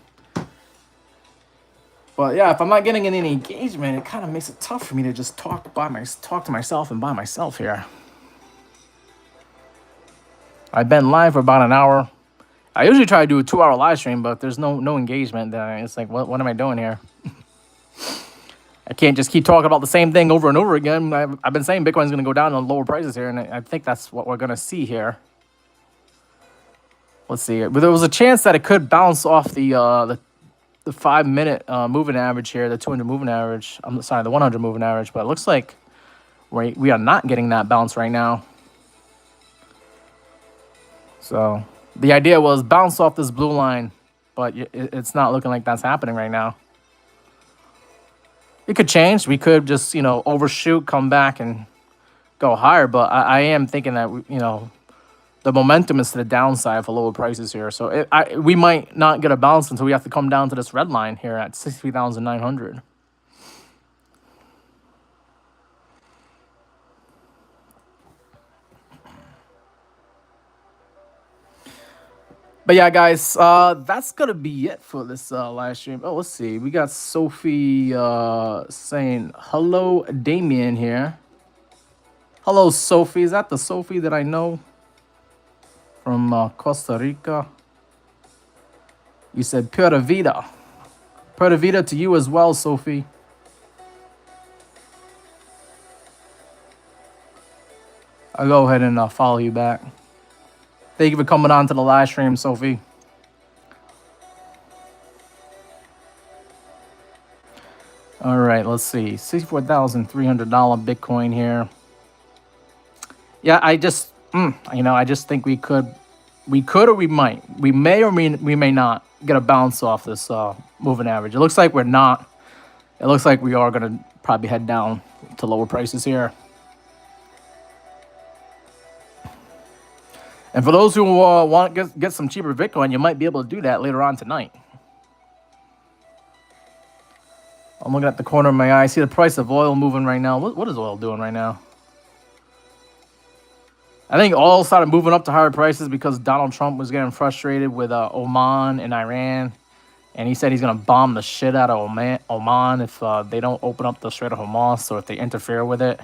But yeah, if I'm not getting any engagement, it kind of makes it tough for me to just talk to myself and by myself here. I've been live for about an hour. I usually try to do a 2-hour live stream, but if there's no engagement, then it's like, what am I doing here? I can't just keep talking about the same thing over and over again. I've been saying Bitcoin's going to go down on lower prices here, and I think that's what we're going to see here. Let's see. But there was a chance that it could bounce off the 5-minute moving average here, the 200 moving average. I'm sorry, the 100 moving average. But it looks like we are not getting that bounce right now. So the idea was bounce off this blue line, but it's not looking like that's happening right now. It could change. We could just, overshoot, come back, and go higher. But I am thinking that, the momentum is to the downside for lower prices here. So we might not get a bounce until we have to come down to this red line here at 63,900. But yeah, guys, that's going to be it for this live stream. Oh, let's see. We got Sophie saying, hello, Damien here. Hello, Sophie. Is that the Sophie that I know from Costa Rica? You said Pura Vida. Pura Vida to you as well, Sophie. I'll go ahead and follow you back. Thank you for coming on to the live stream, Sophie. All right, let's see. $64,300 Bitcoin here. Yeah, I just think we could or we might. We may or we may not get a bounce off this moving average. It looks like we're not. It looks like we are going to probably head down to lower prices here. And for those who want to get some cheaper Bitcoin, you might be able to do that later on tonight. I'm looking at the corner of my eye. I see the price of oil moving right now. What is oil doing right now? I think oil started moving up to higher prices because Donald Trump was getting frustrated with Oman and Iran. And he said he's going to bomb the shit out of Oman if they don't open up the Strait of Hormuz or if they interfere with it.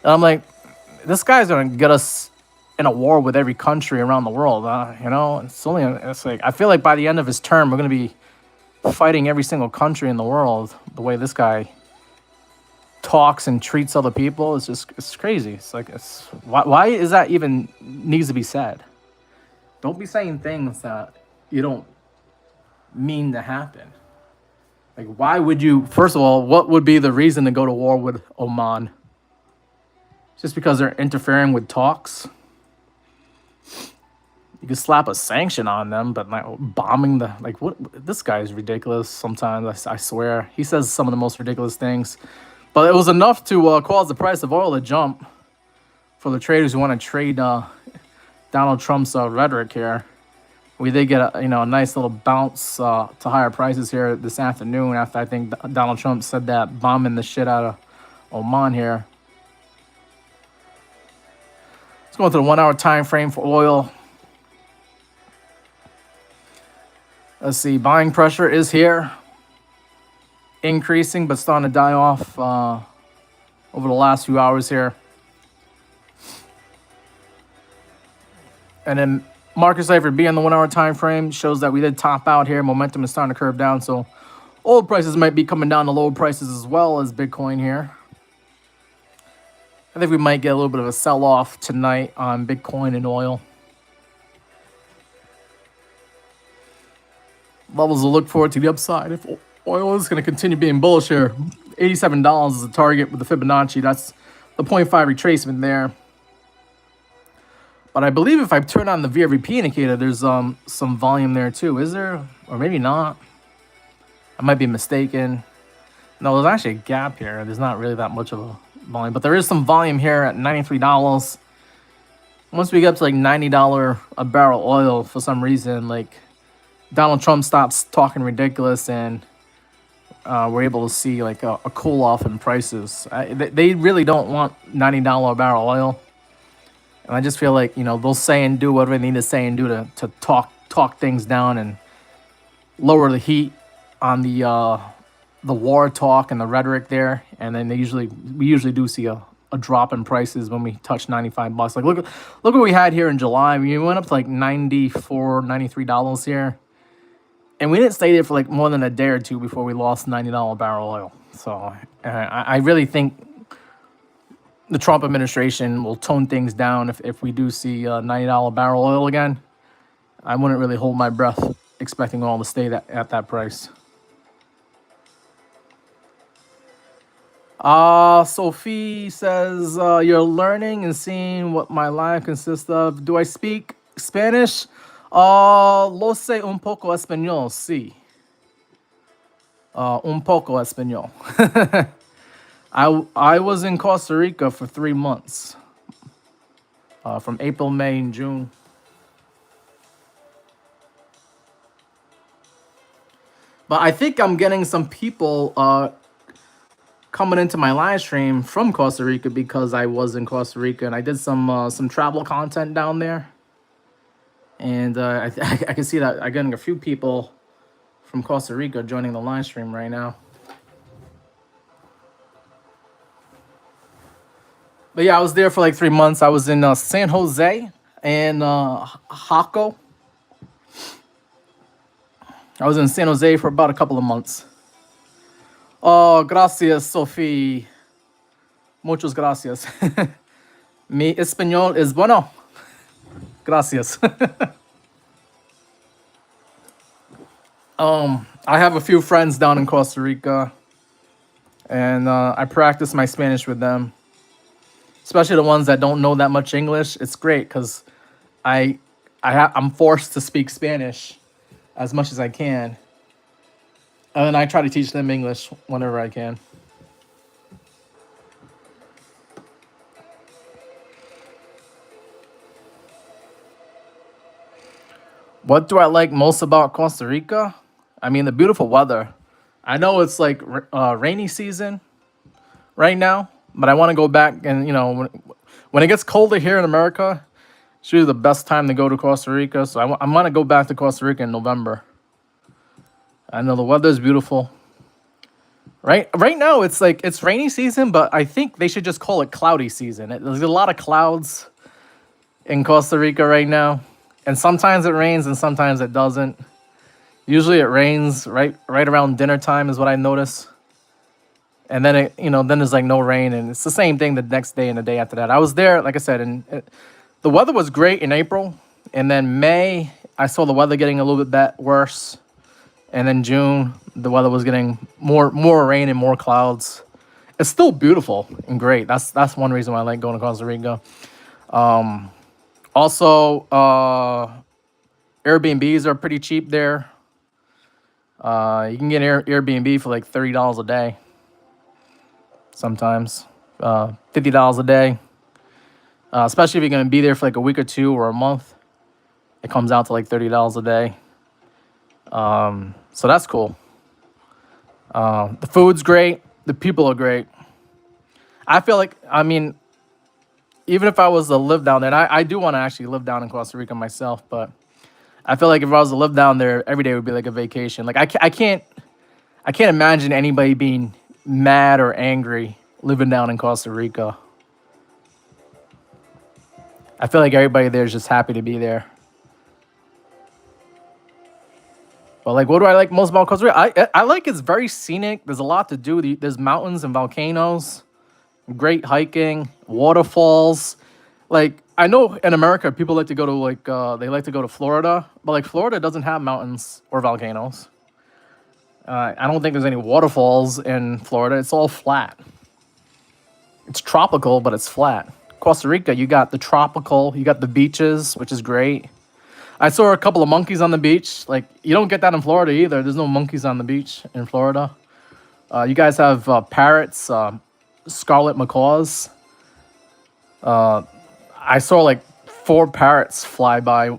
And I'm like, this guy's going to get us in a war with every country around the world. It's like, I feel like by the end of his term, we're going to be fighting every single country in the world. The way this guy talks and treats other people is it's crazy. It's like, why is that even needs to be said? Don't be saying things that you don't mean to happen. Like, why would you, first of all, what would be the reason to go to war with Oman? Just because they're interfering with talks? You could slap a sanction on them, but like bombing what? This guy is ridiculous sometimes, I swear. He says some of the most ridiculous things. But it was enough to cause the price of oil to jump for the traders who want to trade Donald Trump's rhetoric here. we did get a nice little bounce to higher prices here this afternoon after I think Donald Trump said that bombing the shit out of Oman here. Let's go into the 1 hour time frame for oil. Let's see, buying pressure is here, increasing but starting to die off over the last few hours here. And then market cipher B on the 1 hour time frame shows that we did top out here. Momentum is starting to curve down, so oil prices might be coming down to lower prices as well as Bitcoin here. I think we might get a little bit of a sell-off tonight on Bitcoin and oil. Levels to look forward to the upside if oil is going to continue being bullish here. $87 is the target with the Fibonacci. That's the 0.5 retracement there. But I believe if I turn on the VRVP indicator, there's some volume there too. Is there? Or maybe not. I might be mistaken. No, there's actually a gap here. There's not really that much of a volume. But there is some volume here at $93. Once we get up to like $90 a barrel oil, for some reason, like Donald Trump stops talking ridiculous and we're able to see like a cool off in prices. They really don't want $90 a barrel oil. And I just feel like, they'll say and do whatever they need to say and do to talk things down and lower the heat on the war talk and the rhetoric there. And then we usually do see a drop in prices when we touch $95. Like look what we had here in July. We went up to like $94, $93 here. And we didn't stay there for like more than a day or two before we lost $90 barrel oil. So I really think the Trump administration will tone things down if we do see $90 barrel oil again. I wouldn't really hold my breath expecting oil to stay at that price. Sophie says, you're learning and seeing what my life consists of. Do I speak Spanish? Lo sé un poco español, sí. Un poco español. I was in Costa Rica for 3 months, from April, May, and June. But I think I'm getting some people coming into my live stream from Costa Rica because I was in Costa Rica and I did some travel content down there. And I can see that I'm getting a few people from Costa Rica joining the live stream right now. But yeah, I was there for like 3 months. I was in San Jose and Jaco. I was in San Jose for about a couple of months. Oh, gracias, Sophie. Muchas gracias. Mi español es bueno. Gracias. I have a few friends down in Costa Rica, and I practice my Spanish with them. Especially the ones that don't know that much English. It's great because I'm forced to speak Spanish as much as I can. And then I try to teach them English whenever I can. What do I like most about Costa Rica? I mean, the beautiful weather. I know it's like rainy season right now. But I want to go back and, when it gets colder here in America, it's usually the best time to go to Costa Rica. So I'm going to go back to Costa Rica in November. I know the weather is beautiful. Right now, it's like it's rainy season, but I think they should just call it cloudy season. There's a lot of clouds in Costa Rica right now. And sometimes it rains and sometimes it doesn't. Usually it rains right around dinner time is what I notice. And then then there's like no rain, and it's the same thing the next day and the day after that. I was there, like I said, and the weather was great in April, and then May I saw the weather getting a little bit worse, and then June the weather was getting more rain and more clouds. It's still beautiful and great. That's one reason why I like going to Costa Rica. Also, Airbnbs are pretty cheap there. You can get Airbnb for like $30 a day. Sometimes $50 a day, especially if you're going to be there for like a week or two or a month. It comes out to like $30 a day. So that's cool. The food's great. The people are great. I feel like, I mean, even if I was to live down there, and I do want to actually live down in Costa Rica myself, but I feel like if I was to live down there, every day would be like a vacation. Like I can't imagine anybody being mad or angry living down in Costa Rica. I feel like everybody there is just happy to be there. But like, what do I like most about Costa Rica? I like it's very scenic. There's a lot to do. There's mountains and volcanoes, great hiking, waterfalls. Like I know in America people like to go to like they like to go to Florida, but like Florida doesn't have mountains or volcanoes. I don't think there's any waterfalls in Florida. It's all flat. It's tropical, but it's flat. Costa Rica, you got the tropical, you got the beaches, which is great. I saw a couple of monkeys on the beach. Like, you don't get that in Florida either. There's no monkeys on the beach in Florida. You guys have parrots, scarlet macaws. I saw like 4 parrots fly by,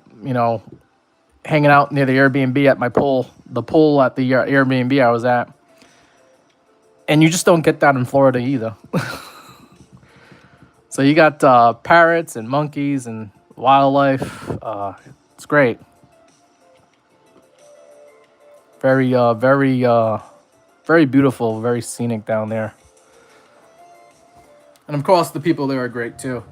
hanging out near the Airbnb at my pool, the pool at the Airbnb I was at. And you just don't get that in Florida either. So you got parrots and monkeys and wildlife. It's great. Very, very beautiful, very scenic down there. And of course, the people there are great too.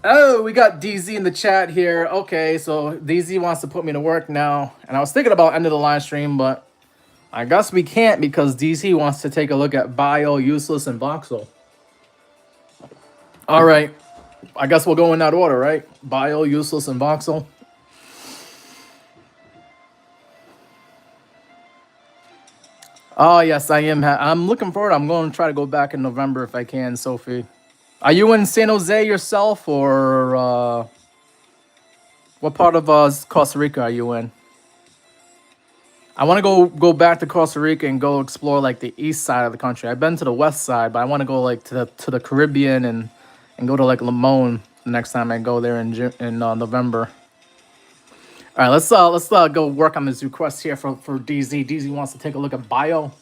Oh, we got DZ in the chat here. Okay, so DZ wants to put me to work now. And I was thinking about ending the live stream, but I guess we can't because DZ wants to take a look at Bio, Useless, and Voxel. All right. I guess we'll go in that order, right? Bio, Useless, and Voxel. Oh, yes, I am. I'm looking forward. I'm going to try to go back in November if I can, Sophie. Are you in San Jose yourself, or what part of Costa Rica are you in? I want to go back to Costa Rica and go explore like the east side of the country. I've been to the west side, but I want to go like to the Caribbean and go to like Limon the next time I go there in November. All right, let's go work on this request here for DZ. DZ wants to take a look at Bio.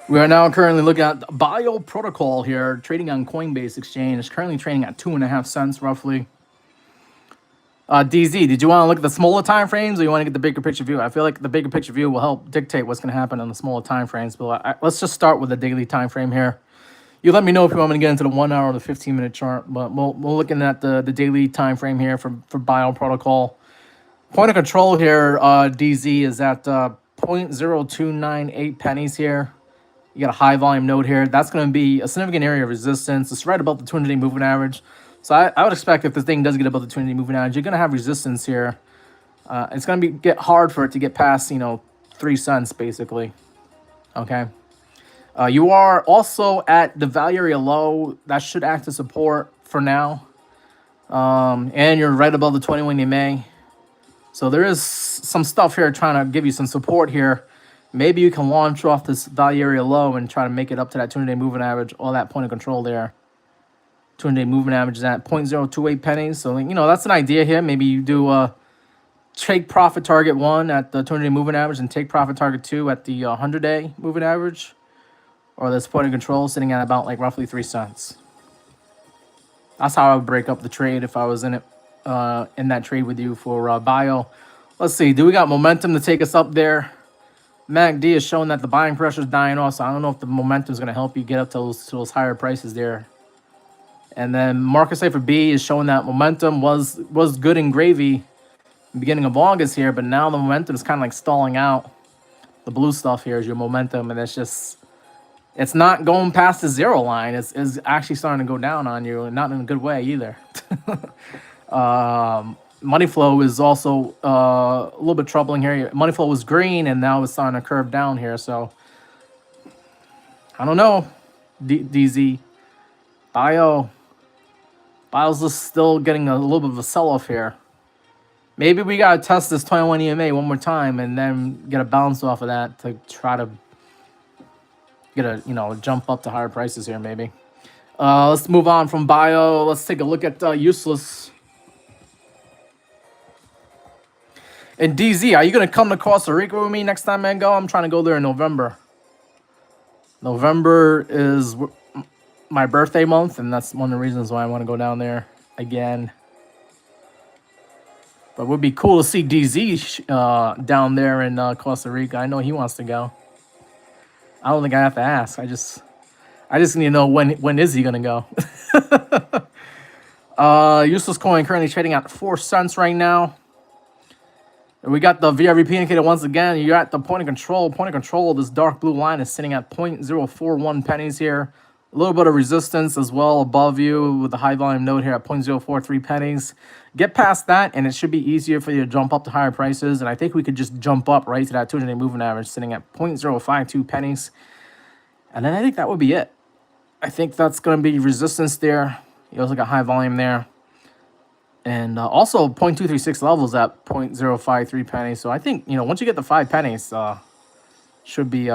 We are now currently looking at Bio Protocol here, trading on Coinbase Exchange. It's currently trading at 2.5 cents roughly. DZ, did you want to look at the smaller time frames, or you want to get the bigger picture view? I feel like the bigger picture view will help dictate what's going to happen on the smaller time frames. But let's just start with the daily time frame here. You let me know if you want me to get into the 1 hour or the 15-minute chart. But we're looking at the daily time frame here for Bio Protocol. Point of control here, DZ, is at 0.0298 pennies here. You got a high volume node here. That's going to be a significant area of resistance. It's right above the 200-day moving average. So I would expect if this thing does get above the 200-day moving average, you're going to have resistance here. It's going to get hard for it to get past, 3 cents basically. Okay. You are also at the value area low. That should act as support for now. And you're right above the 21 EMA. So there is some stuff here trying to give you some support here. Maybe you can launch off this value area low and try to make it up to that 200-day moving average or that point of control there. 200-day moving average is at 0.028 pennies. So, that's an idea here. Maybe you do take profit target 1 at the 200-day moving average and take profit target 2 at the 100-day moving average. Or this point of control sitting at about like roughly 3 cents. That's how I would break up the trade if I was in it, in that trade with you for Bio. Let's see. Do we got momentum to take us up there? MACD is showing that the buying pressure is dying off, so I don't know if the momentum is going to help you get up to those higher prices there. And then market safe for B is showing that momentum was good and gravy in the beginning of August here, but now the momentum is kind of like stalling out. The blue stuff here is your momentum, and it's not going past the 0 line. It's actually starting to go down on you, and not in a good way either. Money flow is also a little bit troubling here. Money flow was green, and now it's starting to curve down here. So I don't know, DZ. Bio's just still getting a little bit of a sell-off here. Maybe we got to test this 21 EMA one more time and then get a bounce off of that to try to get a, you know, jump up to higher prices here maybe. Let's move on from bio. Let's take a look at useless. And DZ, are you gonna come to Costa Rica with me next time I go? I'm trying to go there in November. November is my birthday month, and that's one of the reasons why I want to go down there again. But it would be cool to see DZ down there in Costa Rica. I know he wants to go. I don't think I have to ask. I just need to know when is he gonna go. Useless coin currently trading at 4 cents right now. And we got the VRVP indicator once again. You're at the point of control. Point of control, this dark blue line is sitting at 0.041 pennies here. A little bit of resistance as well above you with the high volume node here at 0.043 pennies. Get past that and it should be easier for you to jump up to higher prices. And I think we could just jump up right to that 200-day moving average sitting at 0.052 pennies. And then I think that would be it. I think that's going to be resistance there. You also got high volume there. And also 0.236 levels at 0.053 pennies. So I think, you know, once you get the 5 pennies, should be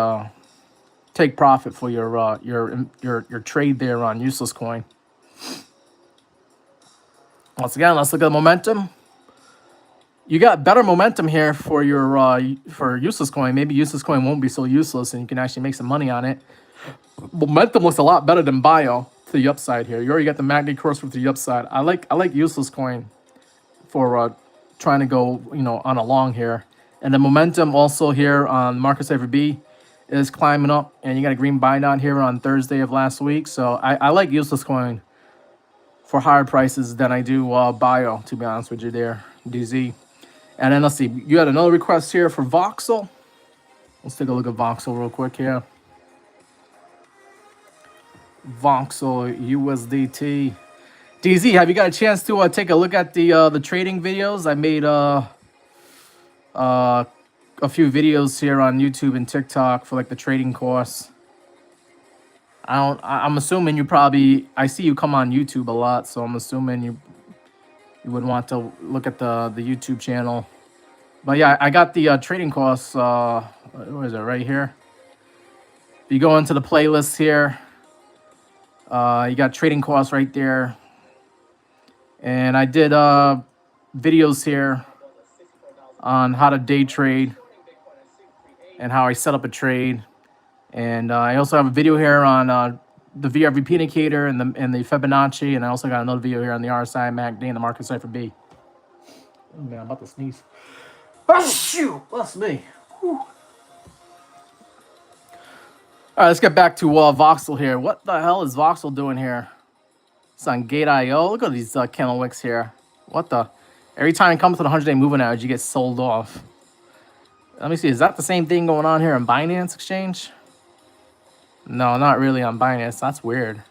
take profit for your trade there on useless coin. Once again, let's look at the momentum. You got better momentum here for your for useless coin. Maybe useless coin won't be so useless, and you can actually make some money on it. Momentum looks a lot better than bio to the upside here. You already got the magnet course with the upside. I like useless coin for trying to go, you know, on a long here. And the momentum also here on market cipher B is climbing up, and you got a green buy down here on Thursday of last week. So I like useless coin for higher prices than I do bio, to be honest with you there, DZ. And then let's see, you had another request here for Voxel. Let's take a look at Voxel real quick here. Voxel USDT. DZ, have you got a chance to take a look at the trading videos? I made a few videos here on YouTube and TikTok for like the trading course. I'm assuming you probably, I see you come on YouTube a lot, so I'm assuming you would want to look at the YouTube channel. But yeah, I got the trading course. Where is it? Right here. If you go into the playlist here, you got trading course right there. And I did videos here on how to day trade and how I set up a trade. And I also have a video here on the VRVP indicator and the Fibonacci, and I also got another video here on the RSI, MACD, and the market cipher B. Oh man, I'm about to sneeze. Oh shoot, bless me. Whew. All right, let's get back to Voxel here. What the hell is Voxel doing here? It's on Gate.io. Look at these candle wicks here. What the? Every time it comes to the 100-day moving average, you get sold off. Let me see. Is that the same thing going on here on Binance Exchange? No, not really on Binance. That's weird.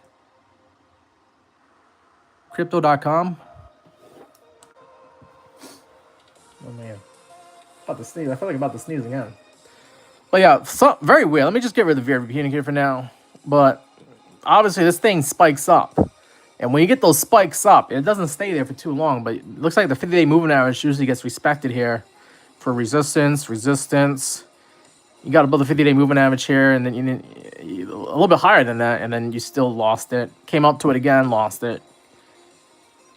Crypto.com. Oh man, about to sneeze. I feel like I'm about to sneeze again. But yeah, so very weird. Let me just get rid of the VRVP indicator for now. But obviously, this thing spikes up. And when you get those spikes up, it doesn't stay there for too long. But it looks like the 50-day moving average usually gets respected here for resistance. You got above the 50-day moving average here, and then you need a little bit higher than that, and then you still lost it. Came up to it again, lost it.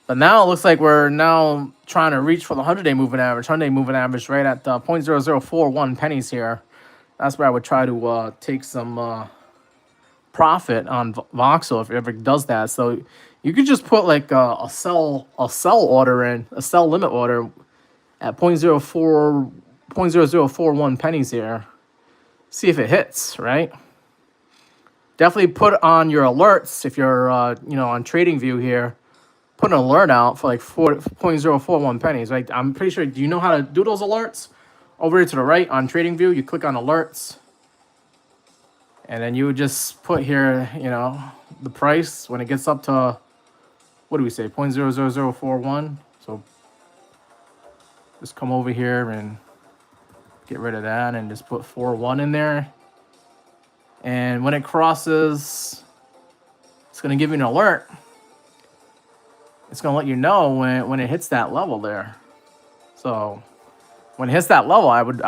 But now it looks like we're now trying to reach for the 100-day moving average. 100-day moving average right at 0.0041 pennies here. That's where I would try to take some profit on Voxel if it ever does that. So you could just put like a sell order in, a sell limit order at 0.0041 pennies here. See if it hits, right? Definitely put on your alerts if you're you know, on TradingView here. Put an alert out for like 0.041 pennies, right? I'm pretty sure. Do you know how to do those alerts? Over here to the right on TradingView, you click on alerts, and then you would just put here, you know, the price when it gets up to, what do we say, 0.00041. So just come over here and get rid of that and just put 41 in there. And when it crosses, it's going to give you an alert. It's going to let you know when it hits that level there. So when it hits that level, I would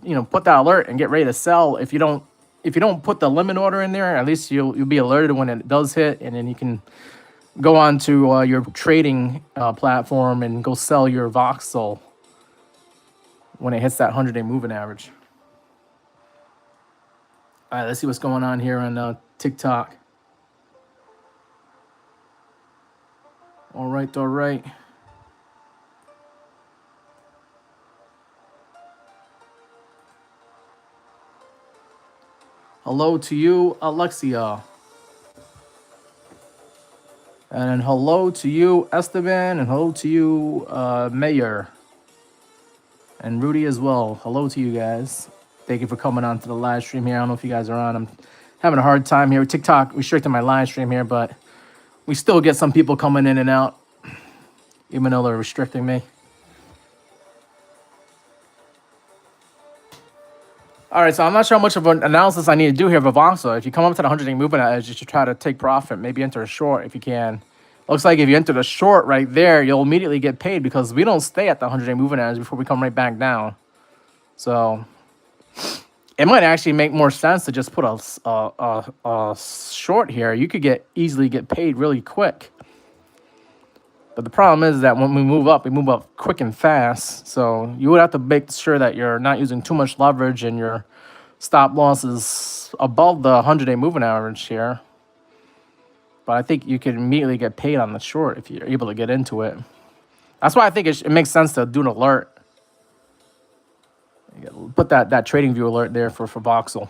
you know, put that alert and get ready to sell if you don't if you don't put the limit order in there, at least you'll be alerted when it does hit, and then you can go on to your trading platform and go sell your voxel when it hits that 100-day moving average. All right, let's see what's going on here on TikTok. All right, all right. Hello to you, Alexia. And hello to you, Esteban. And hello to you, Mayor. And Rudy as well. Hello to you guys. Thank you for coming on to the live stream here. I don't know if you guys are on. I'm having a hard time here. TikTok restricting my live stream here, but we still get some people coming in and out, even though they're restricting me. All right, so I'm not sure how much of an analysis I need to do here of Voxel. If you come up to the 100-day movement edge, you should try to take profit, maybe enter a short if you can. Looks like if you enter the short right there, you'll immediately get paid because we don't stay at the 100-day movement edge before we come right back down. So it might actually make more sense to just put a short here. You could easily get paid really quick. But the problem is that when we move up quick and fast. So you would have to make sure that you're not using too much leverage and your stop loss is above the 100-day moving average here. But I think you can immediately get paid on the short if you're able to get into it. That's why I think it makes sense to do an alert. Put that trading view alert there for Voxel.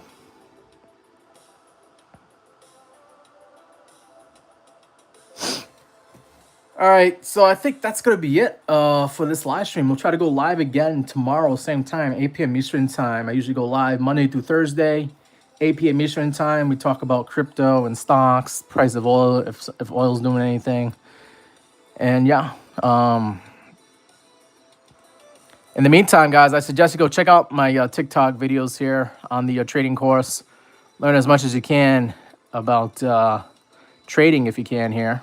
All right, so I think that's going to be it for this live stream. We'll try to go live again tomorrow, same time, 8 p.m. Eastern time. I usually go live Monday through Thursday, 8 p.m. Eastern time. We talk about crypto and stocks, price of oil, if oil's doing anything. And yeah, in the meantime, guys, I suggest you go check out my TikTok videos here on the trading course. Learn as much as you can about trading if you can here.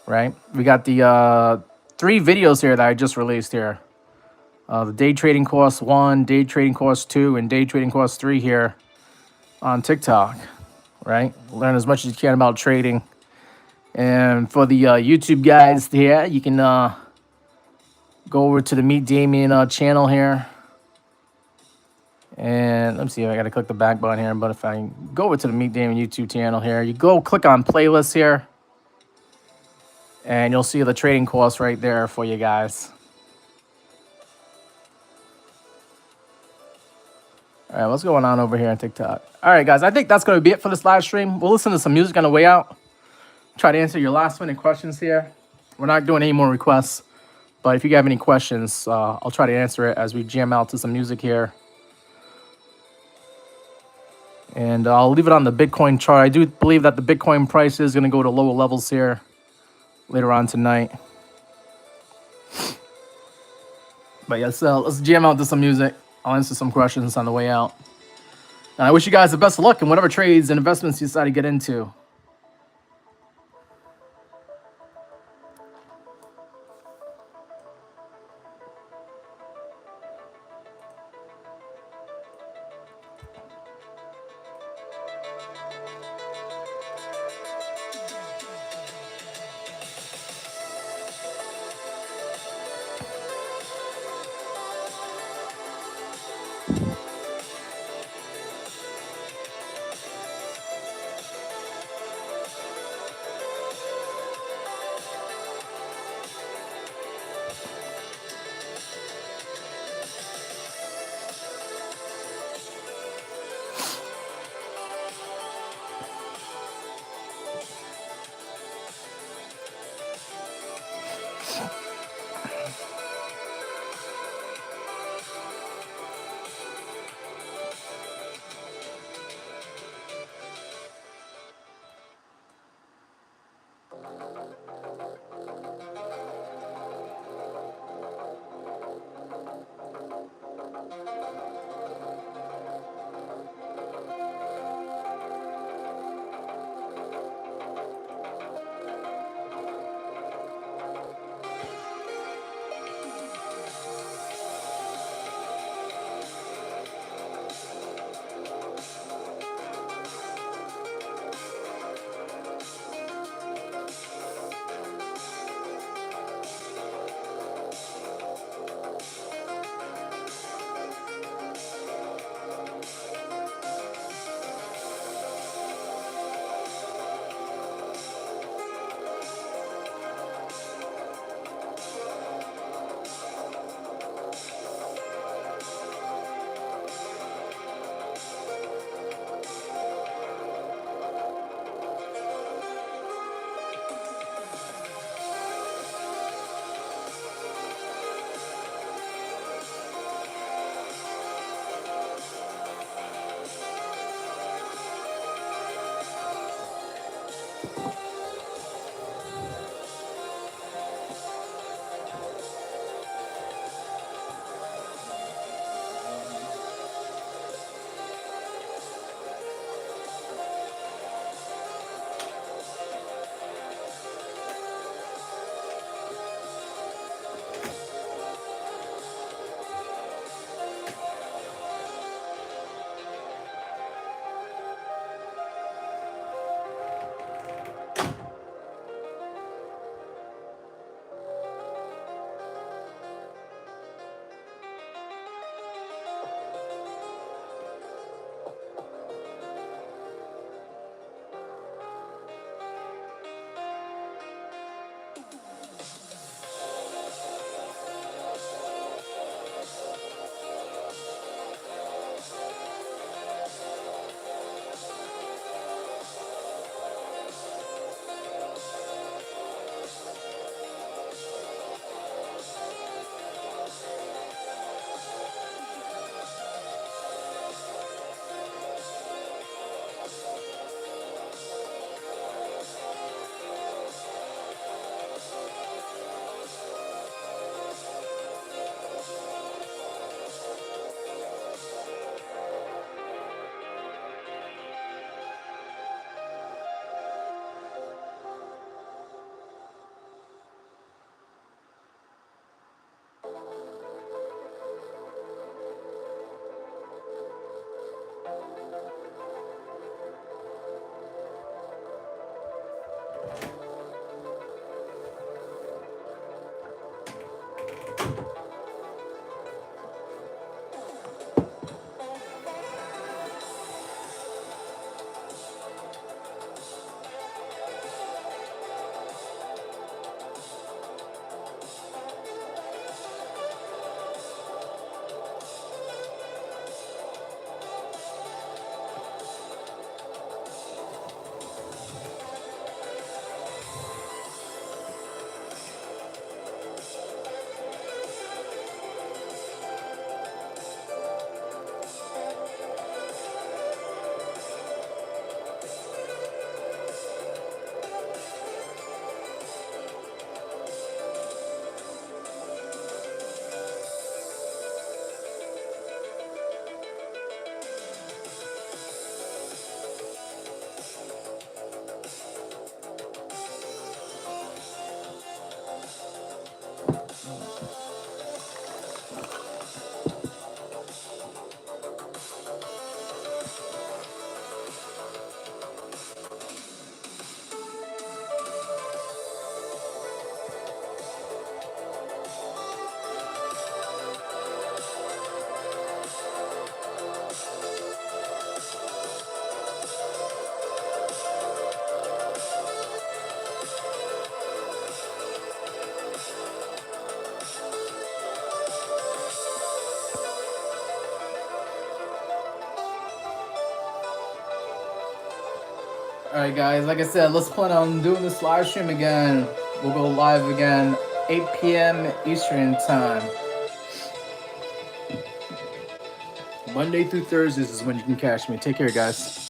Right, we got the 3 videos here that I just released here. The day trading course 1, day trading course 2, and day trading course 3 here on TikTok. Right, learn as much as you can about trading. And for the YouTube guys here, you can go over to the Meet Damien channel here. And let me see if I got to click the back button here. But if I go over to the Meet Damien YouTube channel here, you go click on playlists here. And you'll see the trading course right there for you guys. All right, what's going on over here on TikTok? All right, guys, I think that's going to be it for this live stream. We'll listen to some music on the way out. Try to answer your last-minute questions here. We're not doing any more requests. But if you have any questions, I'll try to answer it as we jam out to some music here. And I'll leave it on the Bitcoin chart. I do believe that the Bitcoin price is going to go to lower levels here later on tonight. But yes, let's jam out to some music. I'll answer some questions on the way out. And I wish you guys the best of luck in whatever trades and investments you decide to get into. All right, guys. Like I said, let's plan on doing this live stream again. We'll go live again, 8 p.m. Eastern time. Monday through Thursdays is when you can catch me. Take care, guys.